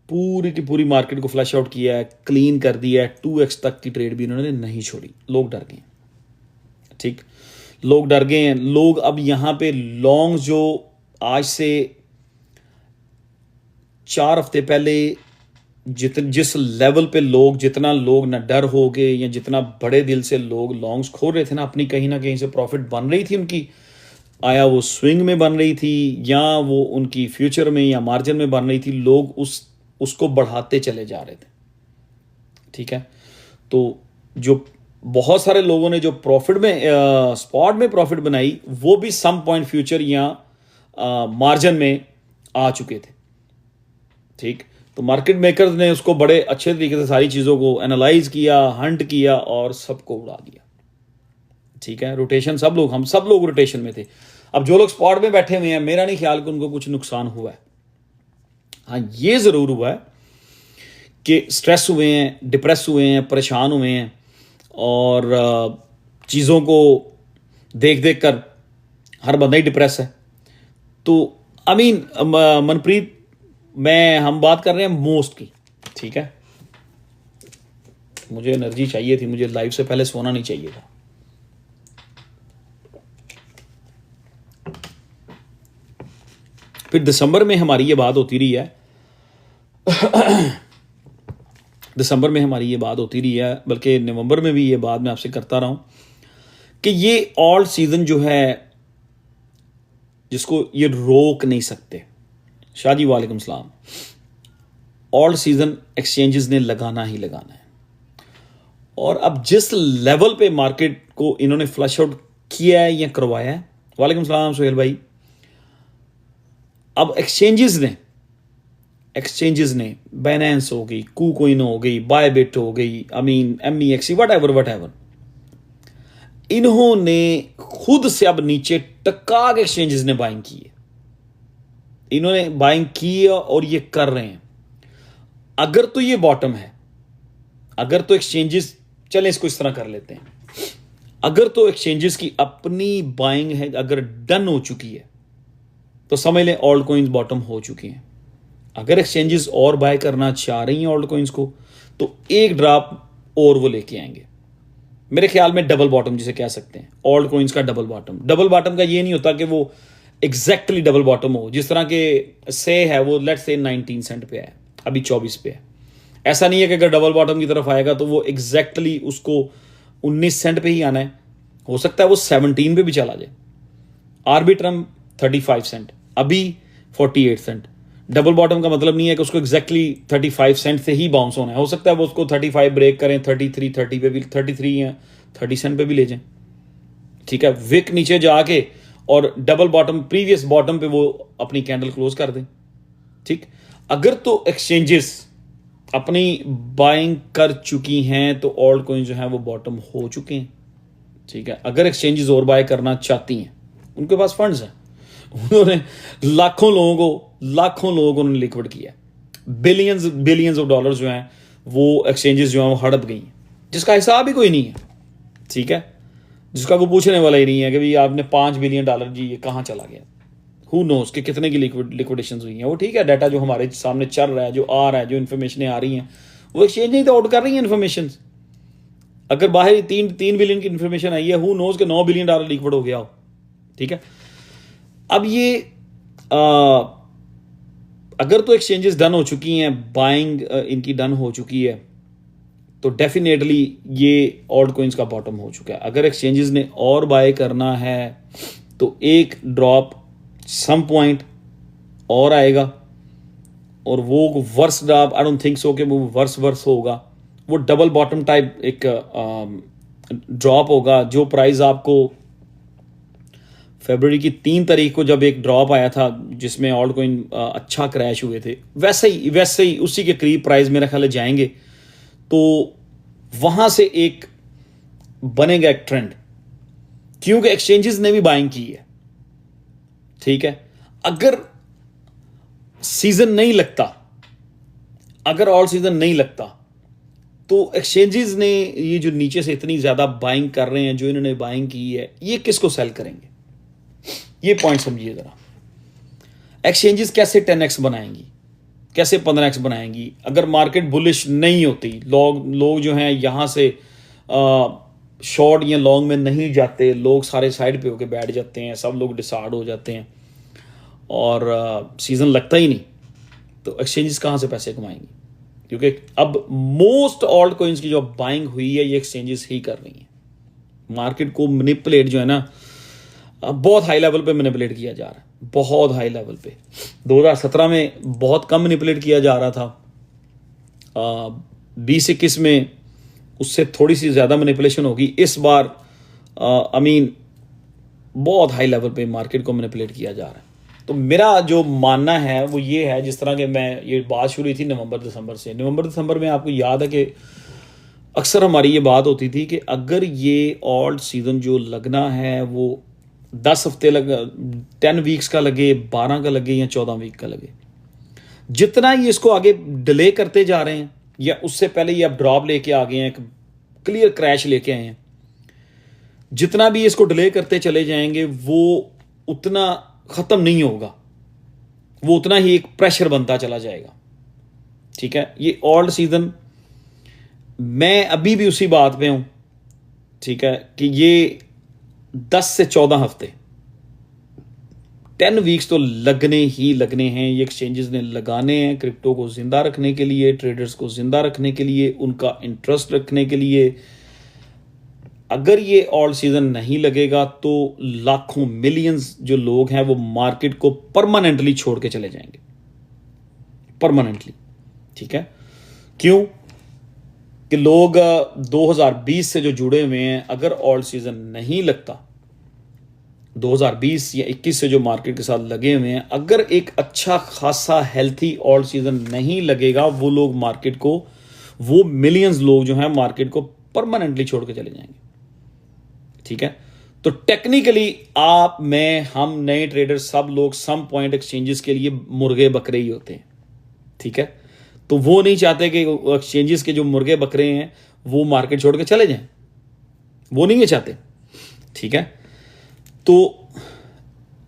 पूरी की पूरी मार्केट को फ्लैश आउट किया है, क्लीन कर दिया है, 2x तक की ट्रेड भी इन्होंने नहीं छोड़ी। लोग डर गए, ठीक, लोग डर गए हैं। लोग अब यहां पे लॉन्ग जो आज से 4 हफ्ते पहले जिस लेवल पे लोग, जितना लोग ना डर हो गए या जितना बड़े दिल से लोग लॉन्ग्स खोल रहे थे ना, अपनी कहीं ना कहीं से प्रॉफिट बन रही थी उनकी, आया वो स्विंग में बन रही थी या वो उनकी फ्यूचर में या मार्जिन में बन रही थी, लोग उसको बढ़ाते चले जा रहे थे, ठीक है। तो जो बहुत सारे लोगों ने जो प्रॉफिट में स्पॉट में प्रॉफिट बनाई, वो भी सम पॉइंट फ्यूचर या मार्जिन में आ चुके थे, ठीक। तो मार्केट मेकर्स ने उसको बड़े अच्छे तरीके से सारी चीज़ों को एनालाइज किया, हंट किया और सबको उड़ा दिया, ठीक है। रोटेशन हम सब लोग रोटेशन में थे। अब जो लोग स्पॉट में बैठे हुए हैं, मेरा नहीं ख्याल कि उनको कुछ नुकसान हुआ है। हाँ, ये ज़रूर हुआ है कि स्ट्रेस हुए हैं, डिप्रेस हुए हैं, परेशान हुए हैं, और चीज़ों को देख देख कर हर बंदा ही डिप्रेस है। तो मनप्रीत, हम बात कर रहे हैं मोस्ट की, ठीक है। मुझे एनर्जी चाहिए थी, मुझे लाइव से पहले सोना नहीं चाहिए था। फिर दिसंबर में हमारी ये बात होती रही है दिसंबर में हमारी ये बात होती रही है, बल्कि नवंबर में भी ये बात मैं आपसे करता रहा हूं कि ये ऑल सीजन जो है, जिसको ये रोक नहीं सकते। शादी वालेकुम सलाम। ऑल सीजन एक्सचेंजेस ने लगाना ही लगाना है, और अब जिस लेवल पे मार्केट को इन्होंने फ्लश आउट किया है या करवाया है, वालेकुम सलाम सोहेल भाई, अब एक्सचेंजेस ने बाइनेंस हो गई, KuCoin हो गई, बायबिट हो गई, MEXC, वट एवर, इन्होंने खुद से अब नीचे टका के एक्सचेंजेस ने बाइंग की है, इन्होंने बाइंग की है और ये कर रहे हैं। अगर तो ये बॉटम है, अगर तो एक्सचेंजेस, चलें इसको इस तरह कर लेते हैं, अगर तो एक्सचेंजेस की अपनी बाइंग है, अगर डन हो चुकी है, तो समझ लें ऑल्ट कॉइन्स बॉटम हो चुकी हैं। अगर एक्सचेंजेस और बाय करना चाह रही हैं ऑल्ट कॉइन्स को, तो एक ड्रॉप और वो लेके आएंगे। मेरे ख्याल में डबल बॉटम जिसे कह सकते हैं, ऑल्ट कॉइन्स का डबल बॉटम का ये नहीं होता कि वो एग्जैक्टली डबल बॉटम हो। जिस तरह के से है वो, लेट्स से 19 सेंट पे है, अभी 24 पे है। ऐसा नहीं है कि अगर डबल बॉटम की तरफ आएगा तो वो एग्जैक्टली उसको 19 सेंट पे ही आना है, हो सकता है वो 17 पे भी चला जाए। आर्बिट्रम 35 सेंट, अभी 48 सेंट। डबल बॉटम का मतलब नहीं है कि उसको एग्जैक्टली 35 सेंट से ही बाउंस होना है, हो सकता है वो उसको 35 ब्रेक करें, 33 30 पे भी, 33 या 30 सेंट पे भी ले जाएं, ठीक है। विक नीचे जाके और डबल बॉटम, प्रीवियस बॉटम पे वो अपनी कैंडल क्लोज कर दें, ठीक। अगर तो एक्सचेंजेस अपनी बाइंग कर चुकी हैं तो ऑल्ट कॉइन जो है वो बॉटम हो चुके हैं, ठीक है। अगर एक्सचेंजेस और बाय करना चाहती हैं, उनके पास फंड्स हैं, उन्होंने लाखों लोगों को उन्होंने लिक्विड किया, बिलियंस ऑफ डॉलर्स जो हैं वो एक्सचेंजेस जो हैं वो हड़प गई हैं, जिसका हिसाब ही कोई नहीं है, ठीक है, जिसका कोई पूछने वाला ही नहीं है कि भाई आपने $5 बिलियन जी ये कहाँ चला गया। हु नोस कि कितने की लिक्विडेशन हुई हैं। वो ठीक है, डाटा जो हमारे सामने चल रहा है, जो आ रहा है, जो इन्फॉर्मेशन आ रही हैं, वो एक्सचेंज नहीं तो आउट कर रही हैं इन्फॉर्मेशन। अगर बाहर 3 बिलियन की इन्फॉर्मेशन आई है, हु नोस कि $9 बिलियन लिक्विड हो गया हो, ठीक है। अब ये अगर तो एक्सचेंजेस डन हो चुकी हैं, बाइंग इनकी डन हो चुकी है, तो डेफिनेटली ये ऑल्ट कॉइन्स का बॉटम हो चुका है। अगर एक्सचेंजेस ने और बाय करना है तो एक ड्रॉप सम पॉइंट और आएगा, और वो worse drop, I don't think so कि वो वर्स होगा, वो डबल बॉटम टाइप एक ड्रॉप होगा। जो प्राइस आपको फरवरी की 3 तारीख को जब एक ड्रॉप आया था जिसमें ऑल्ट कॉइन अच्छा क्रैश हुए थे, वैसे ही उसी के करीब प्राइस मेरा ख्याल है जाएंगे। तो वहां से एक बनेगा एक ट्रेंड, क्योंकि एक्सचेंजेस ने भी बाइंग की है। ठीक है, अगर सीजन नहीं लगता, अगर ऑल सीजन नहीं लगता, तो एक्सचेंजेस ने ये जो नीचे से इतनी ज्यादा बाइंग कर रहे हैं, जो इन्होंने बाइंग की है, ये किसको सेल करेंगे? ये पॉइंट समझिए जरा। एक्सचेंजेस कैसे 10x बनाएंगी, कैसे 15x बनाएंगी अगर मार्केट बुलिश नहीं होती? लोग जो हैं यहां से शॉर्ट या लॉन्ग में नहीं जाते, लोग सारे साइड पे होके बैठ जाते हैं, सब लोग डिसाइड हो जाते हैं और सीजन लगता ही नहीं, तो एक्सचेंजेस कहां से पैसे कमाएंगी? क्योंकि अब मोस्ट ऑल्ट कॉइन्स की जो बाइंग हुई है ये एक्सचेंजेस ही कर रही हैं। मार्केट को मैनिपुलेट जो है ना, बहुत हाई लेवल पे मैनिपुलेट किया जा रहा है, बहुत हाई लेवल पे। 2017 में बहुत कम मैनिपुलेट किया जा रहा था, 2021 में उससे थोड़ी सी ज़्यादा मैनिपुलेशन होगी। इस बार बहुत हाई लेवल पे मार्केट को मैनिपुलेट किया जा रहा है। तो मेरा जो मानना है वो ये है, जिस तरह के मैं ये बात शुरू हुई थी नवंबर दिसंबर में, आपको याद है कि अक्सर हमारी ये बात होती थी कि अगर ये ऑल्ट सीजन जो लगना है वो 10 हफ्ते 10 वीक्स का लगे, 12 का लगे या 14 वीक का लगे, जितना ये इसको आगे डिले करते जा रहे हैं या उससे पहले ये अब ड्रॉप लेके आ गए हैं, एक क्लियर क्रैश लेके आए हैं, जितना भी इसको डिले करते चले जाएंगे वो उतना खत्म नहीं होगा, वो उतना ही एक प्रेशर बनता चला जाएगा। ठीक है, ये ऑल्ट सीजन मैं अभी भी उसी बात पे हूं, ठीक है, कि ये 10 से 14 हफ्ते 10 वीक्स तो लगने ही लगने हैं। ये एक्सचेंजेस ने लगाने हैं क्रिप्टो को जिंदा रखने के लिए, ट्रेडर्स को जिंदा रखने के लिए, उनका इंटरेस्ट रखने के लिए। अगर ये ऑल सीजन नहीं लगेगा तो लाखों मिलियंस जो लोग हैं वो मार्केट को परमानेंटली छोड़ के चले जाएंगे, परमानेंटली। ठीक है, क्यों? कि लोग 2020 से जो जुड़े हुए हैं, अगर ऑल सीजन नहीं लगता, 2020 या 21 से जो मार्केट के साथ लगे हुए हैं, अगर एक अच्छा खासा हेल्थी ऑल सीजन नहीं लगेगा, वो लोग मार्केट को, वो मिलियंस लोग जो हैं मार्केट को परमानेंटली छोड़ के चले जाएंगे। ठीक है, तो टेक्निकली आप, मैं, हम नए ट्रेडर, सब लोग सम पॉइंट एक्सचेंजेस के लिए मुर्गे बकरे ही होते हैं। ठीक है, तो वो नहीं चाहते कि एक्सचेंजेस के जो मुर्गे बकरे हैं वो मार्केट छोड़ के चले जाएं, वो नहीं ये चाहते। ठीक है, तो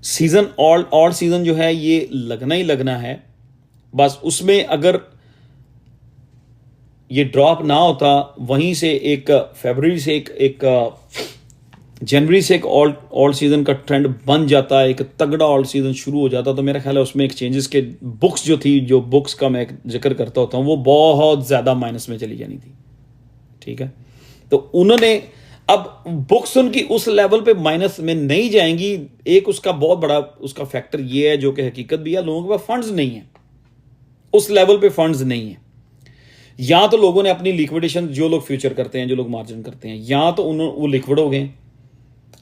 सीजन ऑल सीजन जो है ये लगना ही लगना है। बस उसमें अगर ये ड्रॉप ना होता, वहीं से एक फरवरी से एक जनवरी से एक ऑल सीजन का ट्रेंड बन जाता है, एक तगड़ा ऑल सीजन शुरू हो जाता, तो मेरा ख्याल है उसमें एक्सचेंजेस के बुक्स जो थी, जो बुक्स का मैं जिक्र करता होता हूँ, वो बहुत ज़्यादा माइनस में चली जानी थी। ठीक है, तो उन्होंने, अब बुक्स उनकी उस लेवल पे माइनस में नहीं जाएंगी। एक उसका बहुत बड़ा उसका फैक्टर ये है, जो कि हकीकत भी है, लोगों के पास फंड्स नहीं है, उस लेवल पे फंड्स नहीं है। या तो लोगों ने अपनी लिक्विडेशन, जो लोग फ्यूचर करते हैं, जो लोग मार्जिन करते हैं, या तो वो लिक्विड हो गए,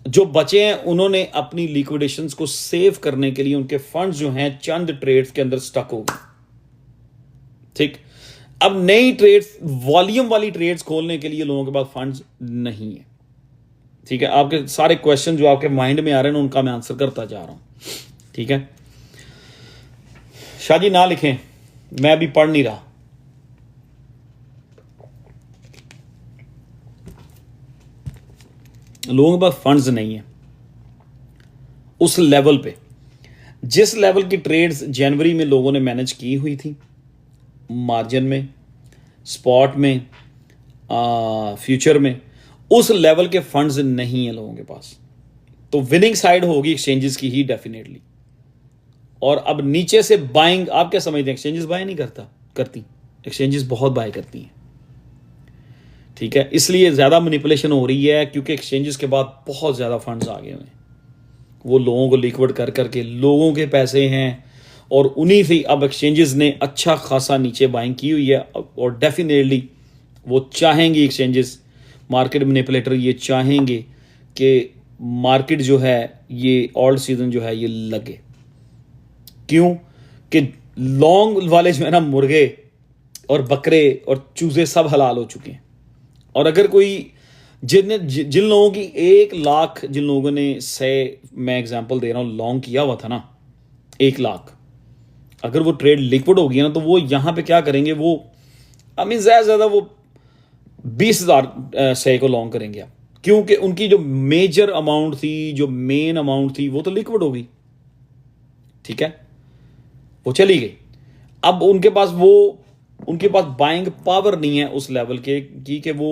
जो बचे हैं उन्होंने अपनी लिक्विडेशंस को सेव करने के लिए उनके फंड्स जो हैं चंद ट्रेड्स के अंदर स्टक हो गए। ठीक, अब नई ट्रेड्स, वॉल्यूम वाली ट्रेड्स खोलने के लिए लोगों के पास फंड्स नहीं है। ठीक है, आपके सारे क्वेश्चन जो आपके माइंड में आ रहे हैं उनका मैं आंसर करता जा रहा हूं। ठीक है, शाहजी ना लिखें, मैं अभी पढ़ नहीं रहा। लोगों के पास फंड्स नहीं है उस लेवल पे, जिस लेवल की ट्रेड्स जनवरी में लोगों ने मैनेज की हुई थी, मार्जिन में, स्पॉट में, फ्यूचर में, उस लेवल के फंड्स नहीं है लोगों के पास। तो विनिंग साइड होगी एक्सचेंजेस की ही डेफिनेटली। और अब नीचे से बाइंग, आप क्या समझते हैं? एक्सचेंजेस बाय नहीं करती, एक्सचेंजेस बहुत बाय करती हैं। ठीक है, इसलिए ज़्यादा मैनिपुलेशन हो रही है, क्योंकि एक्सचेंजेस के बाद बहुत ज़्यादा फंड्स आ गए हुए हैं, वो लोगों को लिक्विड कर करके, लोगों के पैसे हैं, और उन्हीं से अब एक्सचेंजेस ने अच्छा खासा नीचे बाइंग की हुई है। और डेफिनेटली वो चाहेंगे एक्सचेंजेस, मार्केट मैनिपुलेटर ये चाहेंगे कि मार्केट जो है ये ऑल्ट सीजन जो है ये लगे। क्यों कि लॉन्ग वाले जो है ना मुर्गे और बकरे और चूजे सब हलाल हो चुके हैं। और अगर कोई जिन लोगों की 1 लाख, जिन लोगों ने से मैं एग्जांपल दे रहा हूं लॉन्ग किया हुआ था ना 1 लाख, अगर वो ट्रेड लिक्विड हो गया ना तो वो यहां पे क्या करेंगे, वो आई मीन ज़्यादा वो 20,000 से को लॉन्ग करेंगे आप, क्योंकि उनकी जो मेजर अमाउंट थी, जो मेन अमाउंट थी, वो तो लिक्विड हो गई। ठीक है, वो चली गई। अब उनके पास बाइंग पावर नहीं है उस लेवल के कि वो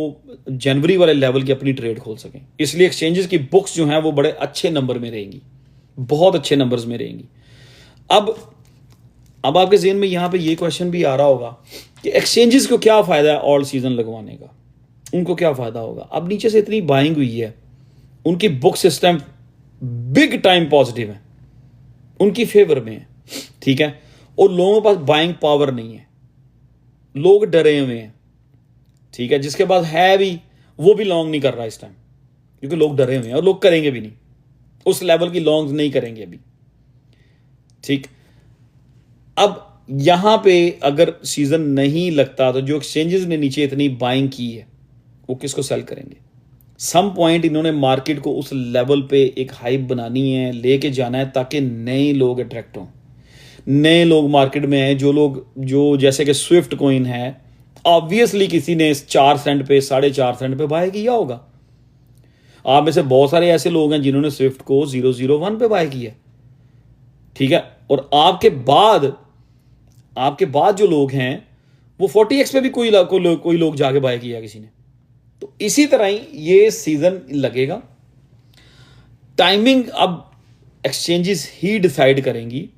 जनवरी वाले लेवल की अपनी ट्रेड खोल सकें। इसलिए एक्सचेंजेस की बुक्स जो हैं वो बड़े अच्छे नंबर में रहेंगी, बहुत अच्छे नंबर्स में रहेंगी। अब आपके ज़हन में यहां पे ये क्वेश्चन भी आ रहा होगा कि एक्सचेंजेस को क्या फ़ायदा है ऑल सीजन लगवाने का, उनको क्या फ़ायदा होगा। अब नीचे से इतनी बाइंग हुई है, उनकी book system big time positive है, उनकी फेवर में है। ठीक है, और लोगों के पास बाइंग पावर नहीं है, लोग डरे हुए हैं। ठीक है, जिसके पास है भी वो भी लॉन्ग नहीं कर रहा इस टाइम, क्योंकि लोग डरे हुए हैं और लोग करेंगे भी नहीं, उस लेवल की लॉन्ग नहीं करेंगे अभी। ठीक, अब यहां पे अगर सीजन नहीं लगता तो जो एक्सचेंजेस ने नीचे इतनी बाइंग की है वो किसको सेल करेंगे। सम पॉइंट इन्होंने मार्केट को उस लेवल पे एक हाइप बनानी है, लेके जाना है, ताकि नए लोग अट्रैक्ट हों, नए लोग मार्केट में आए। जो जैसे कि स्विफ्ट कॉइन है, ऑब्वियसली किसी ने 4 सेंट पे 4.5 सेंट पे बाय किया होगा। आप में से बहुत सारे ऐसे लोग हैं जिन्होंने स्विफ्ट को 001 पे बाय किया। ठीक है, और आपके बाद जो लोग हैं वो 40x पे भी कोई लोग जाके बाय किया किसी ने। तो इसी तरह ही ये सीजन लगेगा। टाइमिंग अब एक्सचेंजेस ही डिसाइड करेंगी।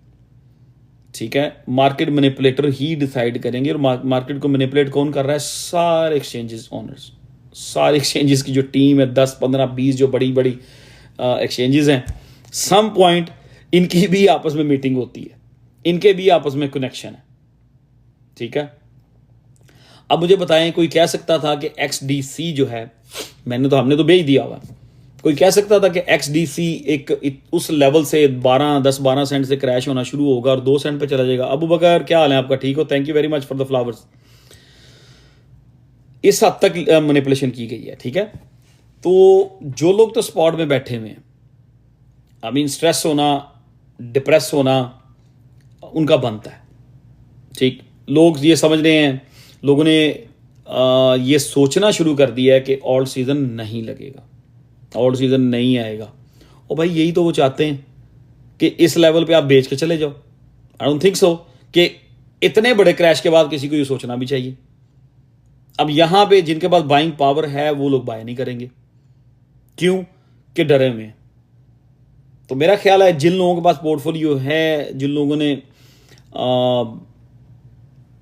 ठीक है, मार्केट मैनिपुलेटर ही डिसाइड करेंगे। और मार्केट को मैनिपुलेट कौन कर रहा है? सारे एक्सचेंजेस ओनर्स, सारे एक्सचेंजेस की जो टीम है, 10 15 20 जो बड़ी बड़ी एक्सचेंजेस हैं, सम पॉइंट इनकी भी आपस में मीटिंग होती है, इनके भी आपस में कनेक्शन है। ठीक है, अब मुझे बताएं, कोई कह सकता था कि XDC जो है, हमने तो भेज दिया हुआ, कोई कह सकता था कि XDC एक उस लेवल से 10-12 सेंट से क्रैश होना शुरू होगा और 2 सेंट पे चला जाएगा। अबू बकर, क्या हाल है आपका? ठीक हो? Thank you very much for the flowers. इस हद तक मैनिपुलेशन की गई है। ठीक है, तो जो लोग तो स्पॉट में बैठे हुए हैं, आई मीन स्ट्रेस होना, डिप्रेस होना उनका बनता है। ठीक, लोग ये समझ रहे हैं, लोगों ने ये सोचना शुरू कर दिया है कि ऑल्ट सीजन नहीं लगेगा, ऑल्ट सीजन नहीं आएगा। और भाई यही तो वो चाहते हैं कि इस लेवल पे आप बेच के चले जाओ। आई डोंट थिंक सो कि इतने बड़े क्रैश के बाद किसी को ये सोचना भी चाहिए। अब यहां पे जिनके पास बाइंग पावर है वो लोग बाय नहीं करेंगे, क्यों कि डरे हुए हैं। तो मेरा ख्याल है जिन लोगों के पास पोर्टफोलियो है, जिन लोगों ने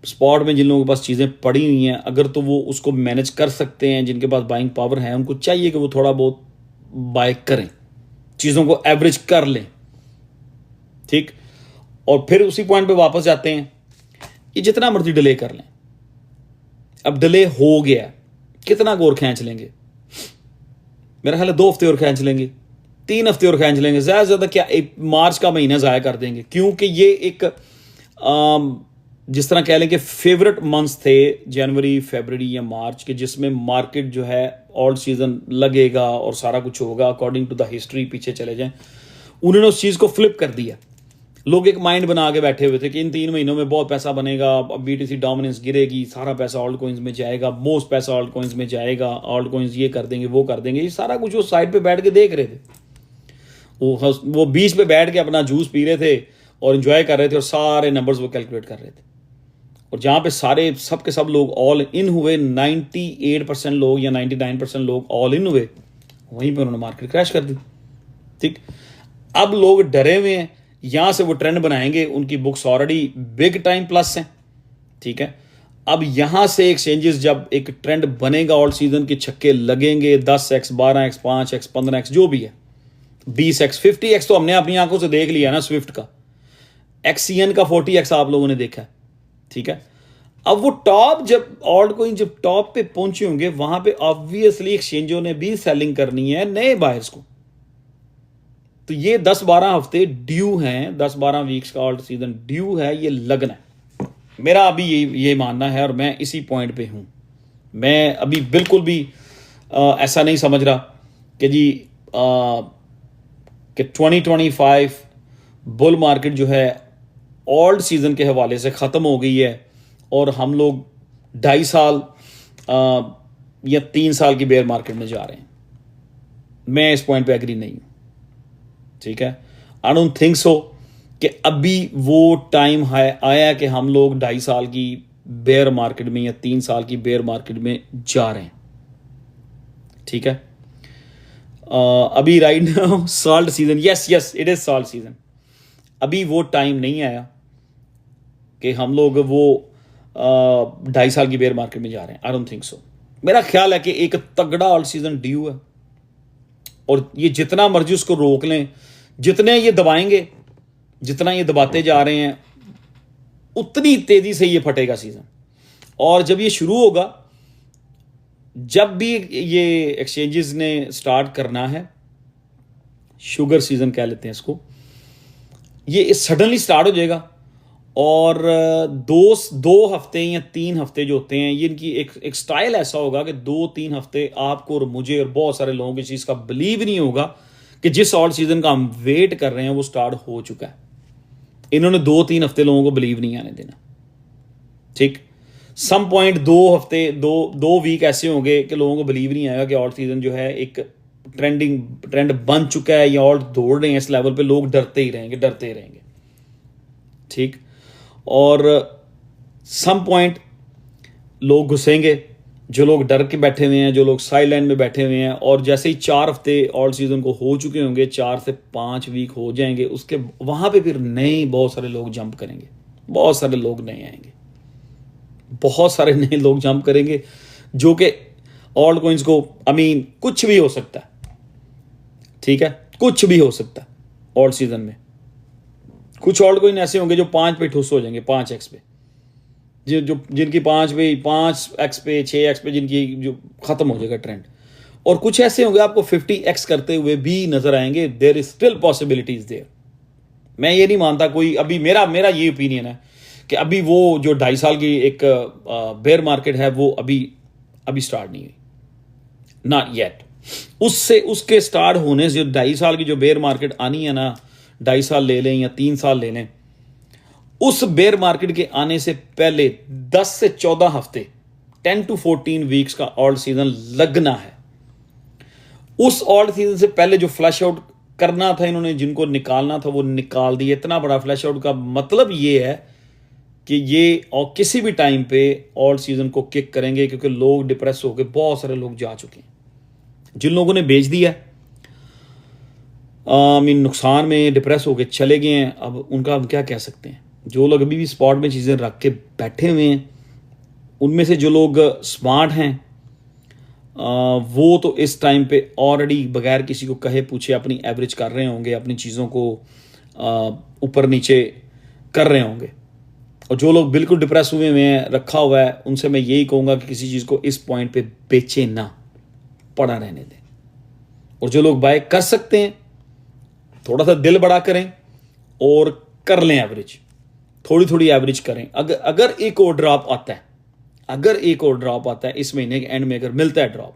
स्पॉट में, जिन लोगों के पास चीज़ें पड़ी हुई हैं, अगर तो वो उसको मैनेज कर सकते हैं, जिनके पास बाइंग पावर है, उनको चाहिए कि वो थोड़ा बहुत बाय करें, चीज़ों को एवरेज कर लें। ठीक, और फिर उसी पॉइंट पे वापस जाते हैं, ये जितना मर्जी डिले कर लें। अब डिले हो गया, कितना और खींच लेंगे? मेरा ख्याल है 2 हफ्ते और खींच लेंगे, 3 हफ्ते और खींच लेंगे, ज़्यादा से ज़्यादा क्या मार्च का महीना ज़ाया कर देंगे। क्योंकि ये एक जिस तरह कह लें कि फेवरेट मंथ्स थे जनवरी, फरवरी या मार्च के, जिसमें मार्केट जो है ऑल्ट सीजन लगेगा और सारा कुछ होगा अकॉर्डिंग टू द हिस्ट्री। पीछे चले जाएं, उन्होंने उस चीज़ को फ्लिप कर दिया। लोग एक माइंड बना के बैठे हुए थे कि इन 3 महीनों में बहुत पैसा बनेगा, अब BTC डोमिनेंस गिरेगी, सारा पैसा ऑल्ट कॉइन्स में जाएगा, मोस्ट पैसा ऑल्ट कॉइन्स में जाएगा, ऑल्ट कॉइन्स ये कर देंगे, वो कर देंगे। ये सारा कुछ वो साइड पे बैठ के देख रहे थे, वो बीच पे बैठ के अपना जूस पी रहे थे और इन्जॉय कर रहे थे और सारे नंबर्स वो कैलकुलेट कर रहे थे। और जहाँ पे सब के सब लोग ऑल इन हुए, 98% लोग या 99% लोग ऑल इन हुए, वहीं पे उन्होंने मार्केट क्रैश कर दी। ठीक, अब लोग डरे हुए हैं, यहाँ से वो ट्रेंड बनाएंगे, उनकी books already big time plus हैं। ठीक है, अब यहाँ से एक्सचेंजेस जब एक ट्रेंड बनेगा, ऑल सीजन के छक्के लगेंगे, 10x 12x 5x 15x जो भी है, 20x 50x तो हमने अपनी आंखों से देख लिया ना स्विफ्ट का, XCN का 40x आप लोगों ने देखा है। ठीक है, अब वो टॉप, जब ऑल्ट कोइन जब टॉप पे पहुंचे होंगे, वहां पे ऑब्वियसली एक्सचेंजों ने भी सेलिंग करनी है नए बायर्स को। तो ये 10-12 हफ्ते ड्यू हैं, 10-12 वीक्स का ऑल्ट सीजन ड्यू है, ये लगना है। मेरा अभी ये मानना है और मैं इसी पॉइंट पे हूं। मैं अभी बिल्कुल भी ऐसा नहीं समझ रहा कि जी कि 2025 बुल मार्केट जो है ओल्ड सीजन के हवाले से ख़त्म हो गई है और हम लोग 2.5 साल या 3 साल की बेयर मार्केट में जा रहे हैं। मैं इस पॉइंट पे एग्री नहीं हूं, ठीक है। आई डोंट थिंक सो कि अभी वो टाइम आया कि हम लोग 2.5 साल की बेयर मार्केट में या 3 साल की बेयर मार्केट में जा रहे हैं, ठीक है। अभी right now salt season, yes it is salt season. अभी वो टाइम नहीं आया कि हम लोग वो 2.5 साल की बेयर मार्केट में जा रहे हैं। आई डोंट थिंक सो। मेरा ख्याल है कि एक तगड़ा ऑल सीजन ड्यू है और ये जितना मर्जी उसको रोक लें, जितने ये दबाएंगे, जितना ये दबाते जा रहे हैं, उतनी तेजी से ये फटेगा सीजन। और जब ये शुरू होगा, जब भी ये एक्सचेंजेस ने स्टार्ट करना है, शुगर सीजन कह लेते हैं इसको, ये सडनली स्टार्ट हो जाएगा और 2 हफ्ते या 3 हफ्ते जो होते हैं, ये इनकी एक स्टाइल ऐसा होगा कि 2-3 हफ्ते आपको और मुझे और बहुत सारे लोगों की चीज़ का बिलीव नहीं होगा कि जिस ऑल सीजन का हम वेट कर रहे हैं वो स्टार्ट हो चुका है। इन्होंने 2-3 हफ्ते लोगों को बिलीव नहीं आने देना, ठीक। सम पॉइंट 2 हफ्ते 2 वीक ऐसे होंगे कि लोगों को बिलीव नहीं आएगा कि ऑल्ट सीजन जो है एक ट्रेंड बन चुका है या ऑल्ट दौड़ रहे हैं इस लेवल पे। लोग डरते ही रहेंगे, ठीक। और सम पॉइंट लोग घुसेंगे, जो लोग डर के बैठे हुए हैं, जो लोग साइड लाइन में बैठे हुए हैं, और जैसे ही 4 हफ्ते ऑल सीजन को हो चुके होंगे, 4 से 5 वीक हो जाएंगे, उसके वहां पे फिर नए बहुत सारे लोग जंप करेंगे, बहुत सारे लोग नए आएंगे, बहुत सारे नए लोग जंप करेंगे, जो कि ऑल्ट कॉइन्स को कुछ भी हो सकता है, ठीक है, कुछ भी हो सकता है ऑल्ट सीजन में। कुछ ऑल्ट कॉइन ऐसे होंगे जो 5 पे ठुस हो जाएंगे, 5x पे, जो जिनकी 5x पे 6x पे जिनकी जो खत्म हो जाएगा ट्रेंड। और कुछ ऐसे होंगे आपको 50x करते हुए भी नजर आएंगे। There is still possibilities there. मैं ये नहीं मानता कोई, अभी मेरा ये ओपिनियन है कि अभी वो जो 2.5 साल की एक बेयर मार्केट है वो अभी स्टार्ट नहीं हुई, नॉट येट। उसके स्टार्ट होने से 2.5 साल की जो बेयर मार्केट आनी है ना, 2.5 साल ले लें या 3 साल ले लें, उस बेयर मार्केट के आने से पहले 10 से 14 हफ्ते 10 to 14 वीक्स का ऑल्ट सीजन लगना है। उस ऑल्ट सीजन से पहले जो फ्लैश आउट करना था इन्होंने, जिनको निकालना था वो निकाल दिया। इतना बड़ा फ्लैश आउट का मतलब ये है कि ये और किसी भी टाइम पे ऑल्ट सीजन को किक करेंगे, क्योंकि लोग डिप्रेस हो गए, बहुत सारे लोग जा चुके हैं। जिन लोगों ने बेच दिया नुकसान में डिप्रेस होकर चले गए हैं, अब उनका हम क्या कह सकते हैं। जो लोग अभी भी स्पॉट में चीज़ें रख के बैठे हुए हैं, उनमें से जो लोग स्मार्ट हैं वो तो इस टाइम पे ऑलरेडी बगैर किसी को कहे पूछे अपनी एवरेज कर रहे होंगे, अपनी चीज़ों को ऊपर नीचे कर रहे होंगे। और जो लोग बिल्कुल डिप्रेस हुए हैं, रखा हुआ है, उनसे मैं यही कहूँगा कि किसी चीज़ को इस पॉइंट पे बेचे ना, पड़ा रहने दें। और जो लोग बाय कर सकते हैं, थोड़ा सा दिल बड़ा करें और कर लें एवरेज, थोड़ी एवरेज करें। अगर एक और ड्रॉप आता है, इस महीने के एंड में अगर मिलता है ड्रॉप,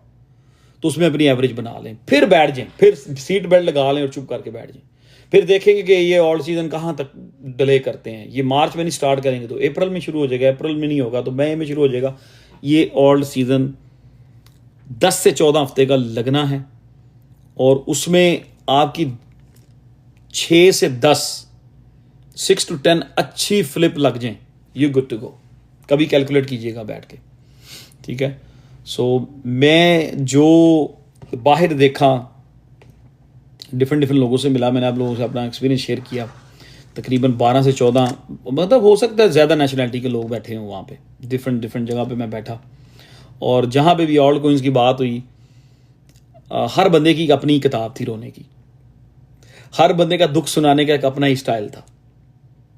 तो उसमें अपनी एवरेज बना लें, फिर बैठ जाएं, फिर सीट बेल्ट लगा लें और चुप करके बैठ जाएं। फिर देखेंगे कि ये ऑल्ट सीजन कहाँ तक डिले करते हैं। ये मार्च में नहीं स्टार्ट करेंगे तो अप्रैल में शुरू हो जाएगा, अप्रैल में नहीं होगा तो मई में शुरू हो जाएगा। ये ऑल्ट सीजन 10 से 14 हफ्ते का लगना है और उसमें आपकी 6 से 10, 6 to 10 अच्छी फ्लिप लग जाएं, यू गुड टू गो। कभी कैलकुलेट कीजिएगा बैठ के, ठीक है। सो मैं जो बाहर देखा, डिफरेंट लोगों से मिला, मैंने आप लोगों से अपना एक्सपीरियंस शेयर किया। तकरीबन 12 से 14, मतलब हो सकता है ज़्यादा नेशनैलिटी के लोग बैठे हों वहाँ पे, डिफरेंट जगह पे मैं बैठा। और जहाँ पे भी ऑल्ट कॉइन्स की बात हुई, हर बंदे की अपनी किताब थी रोने की, हर बंदे का दुख सुनाने का एक अपना ही स्टाइल था,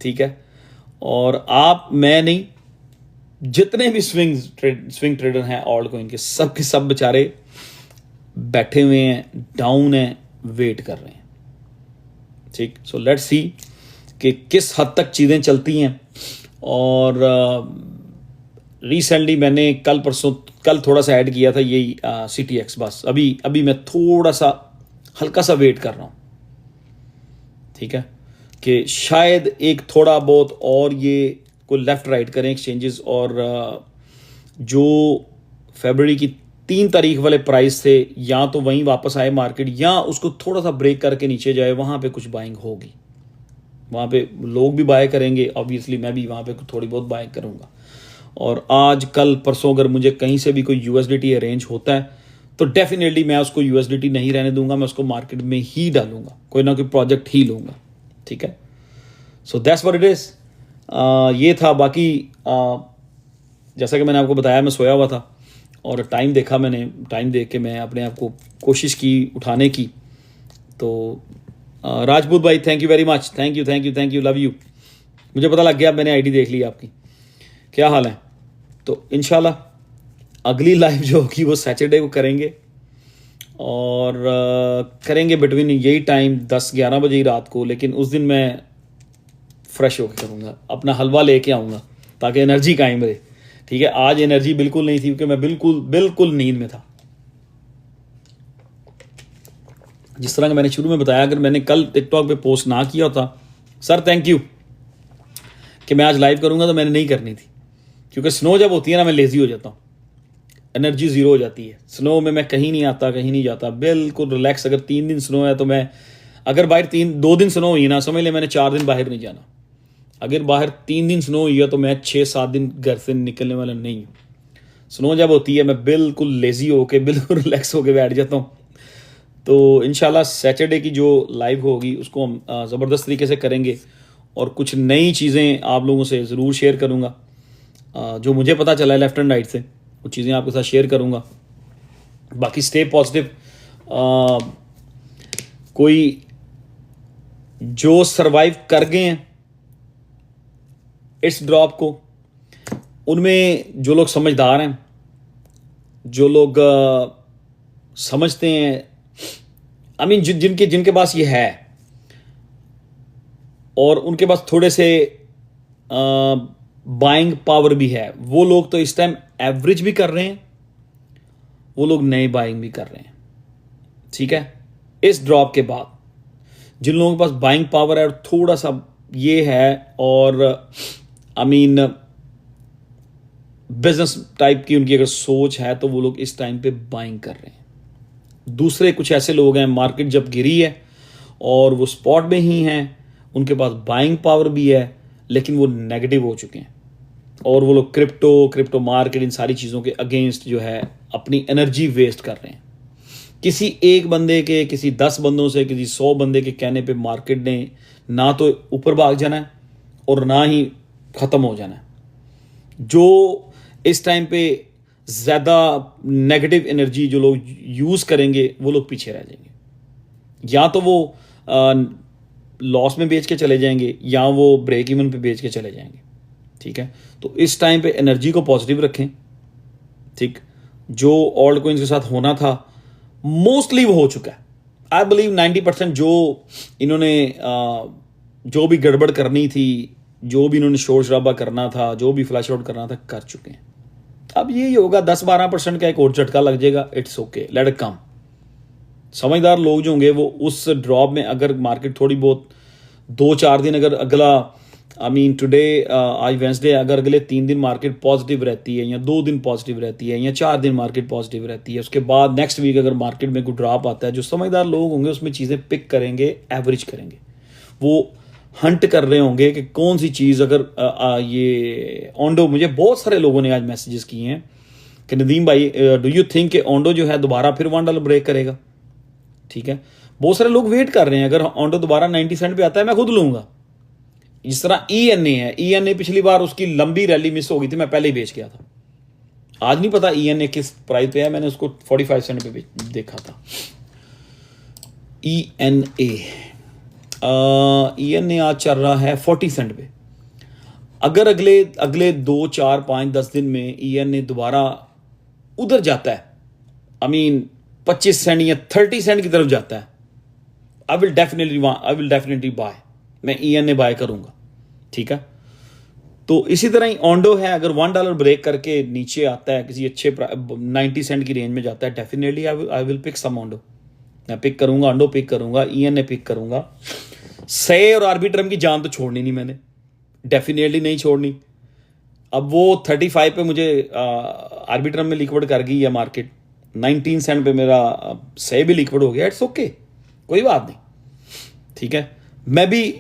ठीक है। और मैं नहीं, जितने भी स्विंग ट्रेडर हैं ऑल्ट कॉइन के सब बेचारे बैठे हुए हैं, डाउन हैं, वेट कर रहे हैं। ठीक, सो लेट्स सी कि किस हद तक चीज़ें चलती हैं। और रिसेंटली मैंने कल थोड़ा सा ऐड किया था यही CTX। बस अभी मैं थोड़ा सा हल्का सा वेट कर रहा हूँ, ठीक है, कि शायद एक थोड़ा बहुत और ये को लेफ्ट राइट करें एक्सचेंजेस, और जो फरवरी की 3 तारीख वाले प्राइस थे या तो वहीं वापस आए मार्केट, या उसको थोड़ा सा ब्रेक करके नीचे जाए, वहाँ पे कुछ बाइंग होगी, वहाँ पे लोग भी बाय करेंगे, ऑब्वियसली मैं भी वहाँ पे थोड़ी बहुत बाय करूँगा। और आज कल परसों अगर मुझे कहीं से भी कोई USDT अरेंज होता है तो डेफिनेटली मैं उसको USDT नहीं रहने दूंगा, मैं उसको मार्केट में ही डालूंगा, कोई ना कोई प्रोजेक्ट ही लूँगा, ठीक है। So that's what it is. ये था। बाकी जैसा कि मैंने आपको बताया, मैं सोया हुआ था और टाइम देखा, मैंने टाइम देख के मैं अपने आप को कोशिश की उठाने की। तो राजपूत भाई thank you very much, thank you, love you. मुझे पता लग गया, मैंने आईडी देख ली आपकी। क्या हाल है? तो इंशाल्लाह अगली लाइव जो होगी वो सैटरडे को करेंगे, और करेंगे बिटवीन यही टाइम 10-11 बजे ही रात को। लेकिन उस दिन मैं फ्रेश होकर करूँगा, अपना हलवा लेके आऊँगा ताकि एनर्जी कायम रहे, ठीक है। आज एनर्जी बिल्कुल नहीं थी क्योंकि मैं बिल्कुल नींद में था। जिस तरह का मैंने शुरू में बताया, अगर मैंने कल टिकटॉक पे पोस्ट ना किया होता, सर थैंक यू, कि मैं आज लाइव करूँगा, तो मैंने नहीं करनी थी, क्योंकि स्नो जब होती है ना मैं लेज़ी हो जाता हूँ, एनर्जी ज़ीरो हो जाती है। स्नो में मैं कहीं नहीं आता, कहीं नहीं जाता, बिल्कुल रिलैक्स। अगर 3 दिन स्नो है तो मैं, अगर बाहर 2 दिन स्नो हुई ना, समझ ले मैंने 4 दिन बाहर नहीं जाना। अगर बाहर 3 दिन स्नो हुई है तो मैं 6-7 दिन घर से निकलने वाला नहीं हूँ। स्नो जब होती है मैं बिल्कुल लेज़ी होके, बिल्कुल रिलैक्स होके बैठ जाता हूँ। तो इंशाल्लाह सैटरडे की जो लाइव होगी उसको हम ज़बरदस्त तरीके से करेंगे, और कुछ नई चीज़ें आप लोगों से ज़रूर शेयर करूँगा। जो मुझे पता चला है लेफ्ट एंड राइट से, वो चीज़ें आपके साथ शेयर करूँगा। बाकी स्टे पॉजिटिव। कोई जो सरवाइव कर गए हैं इस ड्रॉप को, उनमें जो लोग समझदार हैं, जो लोग समझते हैं, आई मीन जिनके पास ये है, और उनके पास थोड़े से बाइंग पावर भी है, वो लोग तो इस टाइम एवरेज भी कर रहे हैं, वो लोग नए बाइंग भी कर रहे हैं, ठीक है। इस ड्रॉप के बाद जिन लोगों के पास बाइंग पावर है और थोड़ा सा ये है, और आई मीन बिजनेस टाइप की उनकी अगर सोच है, तो वो लोग इस टाइम पे बाइंग कर रहे हैं। दूसरे कुछ ऐसे लोग हैं, मार्केट जब गिरी है और वो स्पॉट में ही हैं, उनके पास बाइंग पावर भी है, लेकिन वो नेगेटिव हो चुके हैं, और वो लोग क्रिप्टो मार्केट, इन सारी चीज़ों के अगेंस्ट जो है अपनी एनर्जी वेस्ट कर रहे हैं। किसी एक बंदे के, किसी 10 बंदों से, किसी 100 बंदे के कहने पे मार्केट ने ना तो ऊपर भाग जाना है और ना ही ख़त्म हो जाना है। जो इस टाइम पे ज़्यादा नेगेटिव एनर्जी जो लोग यूज़ करेंगे, वो लोग पीछे रह जाएंगे, या तो वो लॉस में बेच के चले जाएंगे, या वो ब्रेक इवन पे बेच के चले जाएंगे, ठीक है। तो इस टाइम पे एनर्जी को पॉजिटिव रखें, ठीक। जो ऑल्ट कॉइन्स के साथ होना था मोस्टली वो हो चुका है। आई बिलीव 90% जो इन्होंने जो भी गड़बड़ करनी थी, जो भी इन्होंने शोर शराबा करना था, जो भी फ्लैश आउट करना था, कर चुके हैं। अब यही होगा, 10-12% का एक और झटका लग जाएगा, it's okay, let it come. समझदार लोग जो होंगे वो उस ड्रॉप में, अगर मार्केट थोड़ी बहुत 2-4 दिन, अगर अगला आई मीन टुडे आज वेंसडे, अगर अगले 3 दिन मार्केट पॉजिटिव रहती है, या 2 दिन पॉजिटिव रहती है, या 4 दिन मार्केट पॉजिटिव रहती है, उसके बाद नेक्स्ट वीक अगर मार्केट में कोई ड्रॉप आता है, जो समझदार लोग होंगे उसमें चीज़ें पिक करेंगे, एवरेज करेंगे, वो हंट कर रहे होंगे कि कौन सी चीज़, अगर ये ओंडो, मुझे बहुत सारे लोगों ने आज मैसेजेस किए हैं कि नदीम भाई डू यू थिंक कि ओंडो जो है दोबारा फिर $1 ब्रेक करेगा, ठीक है। बहुत सारे लोग वेट कर रहे हैं, अगर ओंडो दोबारा 90 सेंट पे आता है मैं खुद लूँगा। जिस तरह ENA है, ENA पिछली बार उसकी लंबी रैली मिस हो गई थी, मैं पहले ही बेच गया था। आज नहीं पता ENA किस प्राइस पे है, मैंने उसको 45 सेंट पे देखा था। ENA आज चल रहा है 40 सेंट पे। अगर अगले अगले 2 4 5 10 दिन में ENA दोबारा उधर जाता है, आई मीन 25 सेंट या 30 सेंट की तरफ जाता है, आई विल डेफिनेटली बाय, मैं ENA बाय करूंगा, ठीक है। तो इसी तरह ही ऑन्डो है, अगर $1 ब्रेक करके नीचे आता है किसी अच्छे 90 सेंट की रेंज में जाता है, definitely I will pick some Ondo, मैं पिक करूंगा, ऑन्डो पिक करूंगा, ENA पिक करूंगा। से और आर्बिट्रम की जान तो छोड़नी नहीं मैंने, डेफिनेटली नहीं छोड़नी। अब वो 35 पे मुझे आर्बिट्रम में लिक्विड कर गई है मार्केट, 19 सेंट पे मेरा से भी लिक्विड हो गया, इट्स ओके, कोई बात नहीं, ठीक है। मैं भी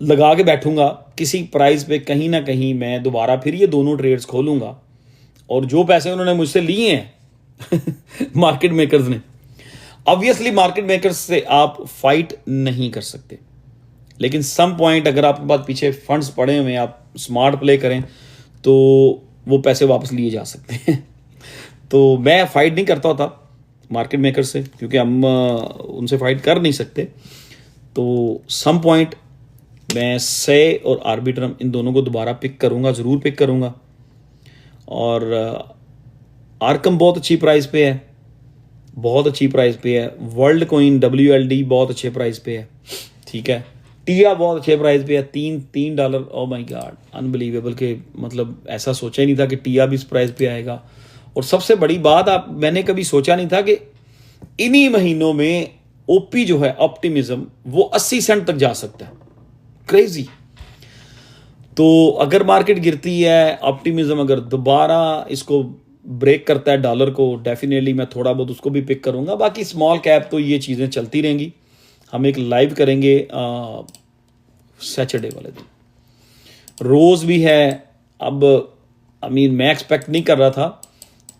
लगा के बैठूंगा किसी प्राइस पे, कहीं ना कहीं मैं दोबारा फिर ये दोनों ट्रेड्स खोलूंगा, और जो पैसे उन्होंने मुझसे लिए हैं मार्केट मेकर्स ने, ऑब्वियसली मार्केट मेकर्स से आप फाइट नहीं कर सकते, लेकिन सम पॉइंट अगर आपके पास पीछे फंड्स पड़े हुए, आप स्मार्ट प्ले करें तो वो पैसे वापस लिए जा सकते हैं। तो मैं फाइट नहीं करता होता मार्केट मेकर से, क्योंकि हम उनसे फाइट कर नहीं सकते। तो सम पॉइंट मैं से और आर्बिट्रम इन दोनों को दोबारा पिक करूंगा, ज़रूर पिक करूंगा। और आर्कम बहुत अच्छी प्राइस पे है, बहुत अच्छी प्राइस पे है। वर्ल्ड कॉइन WLD बहुत अच्छे प्राइस पे है, ठीक है। टिया बहुत अच्छे प्राइस पे है, $3। ओ माय गॉड, अनबिलीवेबल के मतलब ऐसा सोचा ही नहीं था कि टिया भी इस प्राइस पे आएगा। और सबसे बड़ी बात, मैंने कभी सोचा नहीं था कि इन्हीं महीनों में ओपी जो है ऑप्टिमिज्म वो 80 सेंट तक जा सकता है, क्रेजी। तो अगर मार्केट गिरती है, ऑप्टिमिज्म अगर दोबारा इसको ब्रेक करता है डॉलर को, डेफिनेटली मैं थोड़ा बहुत उसको भी पिक करूंगा। बाकी स्मॉल कैप तो ये चीज़ें चलती रहेंगी। हम एक लाइव करेंगे सैटरडे वाले दिन। रोज़ भी है। अब मैं एक्सपेक्ट नहीं कर रहा था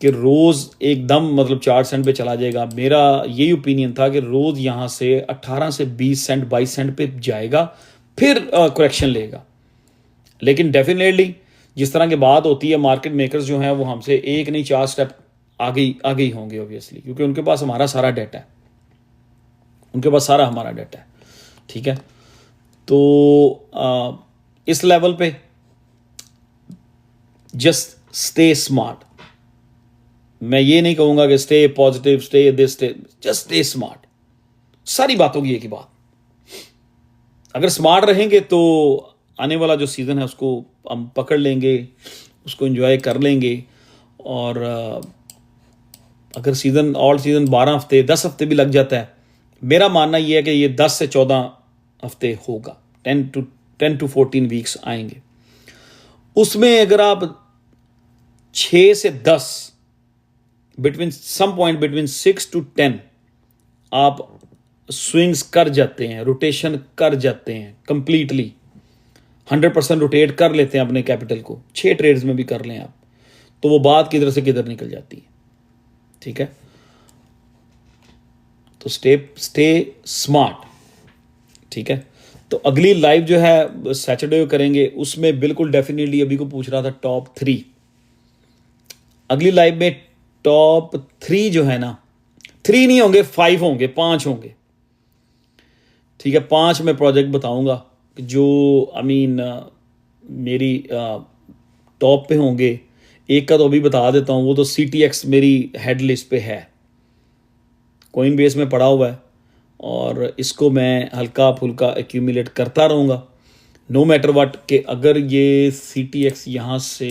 कि रोज़ एकदम मतलब 4 सेंट पे चला जाएगा। मेरा यही ओपिनियन था कि रोज़ यहाँ से 18 से 20 सेंट 22 सेंट पे जाएगा, फिर करेक्शन लेगा। लेकिन डेफिनेटली जिस तरह की बात होती है, मार्केट मेकर्स जो हैं वो हमसे 1 नहीं 4 स्टेप आगे ही होंगे ऑब्वियसली, क्योंकि उनके पास हमारा सारा डाटा है, उनके पास सारा हमारा डाटा है, ठीक है। तो इस लेवल पे जस्ट स्टे स्मार्ट। मैं ये नहीं कहूँगा कि stay positive, stay this, stay, just stay smart. सारी बातों की एक ही बात, अगर स्मार्ट रहेंगे तो आने वाला जो सीज़न है उसको हम पकड़ लेंगे, उसको एंजॉय कर लेंगे। और अगर ऑल सीज़न 12 हफ्ते 10 हफ्ते भी लग जाता है, मेरा मानना ये है कि ये 10 से 14 हफ्ते होगा, 10 to 14 वीक्स आएंगे। उसमें अगर आप 6 से 10 बिटवीन 6 to 10 आप स्विंग्स कर जाते हैं, रोटेशन कर जाते हैं, कंप्लीटली 100% रोटेट कर लेते हैं अपने कैपिटल को, 6 ट्रेड्स में भी कर लें आप, तो वो बात किधर से किधर निकल जाती है, ठीक है। तो स्टे स्मार्ट, ठीक है। तो अगली लाइव जो है सैटरडे को करेंगे, उसमें बिल्कुल डेफिनेटली अभी को पूछ रहा था टॉप 3, अगली लाइव में टॉप 3 जो है ना, 3 नहीं होंगे, 5 होंगे, 5 होंगे, ठीक है। 5 मैं प्रोजेक्ट बताऊंगा जो मेरी टॉप पे होंगे। एक का तो अभी बता देता हूँ, वो तो CTX मेरी हेड लिस्ट पे है, कॉइन बेस में पड़ा हुआ है, और इसको मैं हल्का फुल्का एक्यूमुलेट करता रहूँगा नो मैटर व्हाट। कि अगर ये CTX यहाँ से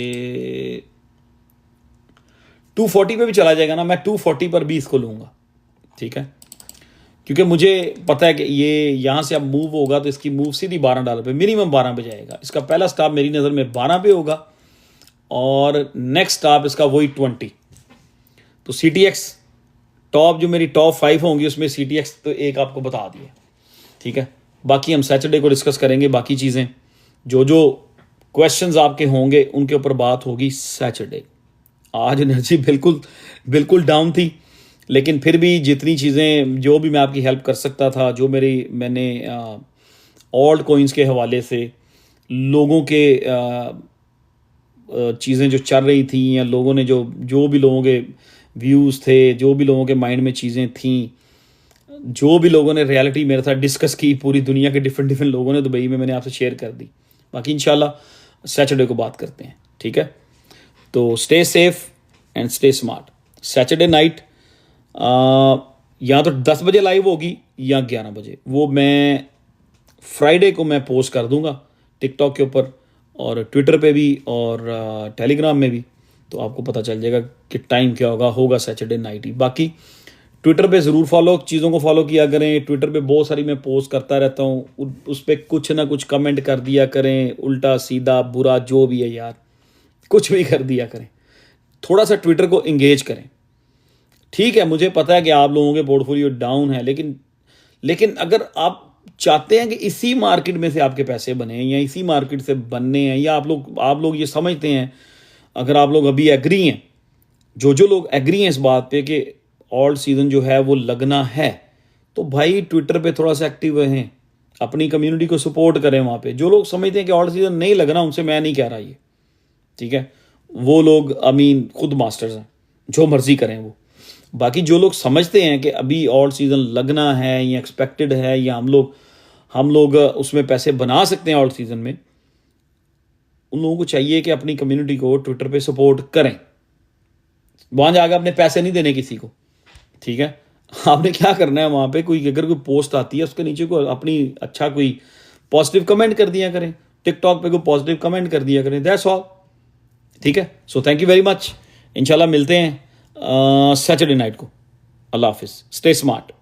240 पे भी चला जाएगा ना, मैं 240 पर भी इसको लूँगा, ठीक है। क्योंकि मुझे पता है कि ये यहाँ से अब मूव होगा तो इसकी मूव सीधी $12 पे, मिनिमम 12 पे जाएगा। इसका पहला स्टॉप मेरी नज़र में 12 पे होगा, और नेक्स्ट स्टॉप इसका वही 20। तो CTX टॉप जो मेरी टॉप 5 होंगी उसमें CTX तो एक आपको बता दिए, ठीक है। बाकी हम सैटरडे को डिस्कस करेंगे बाकी चीज़ें, जो क्वेश्चंस आपके होंगे उनके ऊपर बात होगी सैटरडे। आज एनर्जी बिल्कुल डाउन थी, लेकिन फिर भी जितनी चीज़ें जो भी मैं आपकी हेल्प कर सकता था, जो मैंने ऑल्ट कॉइन्स के हवाले से लोगों के चीज़ें जो चल रही थी, या लोगों ने जो भी लोगों के व्यूज़ थे, जो भी लोगों के माइंड में चीज़ें थीं, जो भी लोगों ने रियलिटी मेरे साथ डिस्कस की, पूरी दुनिया के डिफरेंट लोगों ने दुबई में, मैंने आपसे शेयर कर दी। बाकी इंशाल्लाह सैटरडे को बात करते हैं, ठीक है? तो stay safe and stay smart. Saturday night या तो 10 बजे लाइव होगी या 11 बजे, वो मैं फ्राइडे को मैं पोस्ट कर दूंगा टिकटॉक के ऊपर और ट्विटर पे भी और टेलीग्राम में भी, तो आपको पता चल जाएगा कि टाइम क्या होगा सैटरडे नाइट ही। बाकी ट्विटर पे ज़रूर चीज़ों को फॉलो किया करें। ट्विटर पे बहुत सारी मैं पोस्ट करता रहता हूँ, उस पर कुछ ना कुछ कमेंट कर दिया करें, उल्टा सीधा बुरा जो भी है यार, कुछ भी कर दिया करें। थोड़ा सा ट्विटर को इंगेज करें। ठीक है, मुझे पता है कि आप लोगों के पोर्टफोलियो डाउन है, लेकिन अगर आप चाहते हैं कि इसी मार्केट में से आपके पैसे बने या इसी मार्केट से बनने हैं, या आप लोग ये समझते हैं, अगर आप लोग अभी एग्री हैं, जो लोग एग्री हैं इस बात पे कि ऑल्ट सीजन जो है वो लगना है, तो भाई ट्विटर पे थोड़ा सा एक्टिव रहें, अपनी कम्युनिटी को सपोर्ट करें वहाँ पे। जो लोग समझते हैं कि ऑल्ट सीजन नहीं लगना, उनसे मैं नहीं कह रहा ये, ठीक है? वो लोग खुद मास्टर्स हैं, जो मर्जी करें वो। बाकी जो लोग समझते हैं कि अभी ऑल्ट सीजन लगना है या एक्सपेक्टेड है या हम लोग उसमें पैसे बना सकते हैं ऑल्ट सीजन में, उन लोगों को चाहिए कि अपनी कम्युनिटी को ट्विटर पे सपोर्ट करें। वहाँ जाकर अपने पैसे नहीं देने किसी को, ठीक है? आपने क्या करना है, वहाँ पे अगर कोई पोस्ट आती है उसके नीचे को अपनी अच्छा कोई पॉजिटिव कमेंट कर दिया करें, टिकटॉक पे कोई पॉजिटिव कमेंट कर दिया करें, दैट्स ऑल, ठीक है? So thank you very much. इंशाल्लाह मिलते हैं सैटरडे नाइट को। अल्लाह हाफिज़, स्टे स्मार्ट।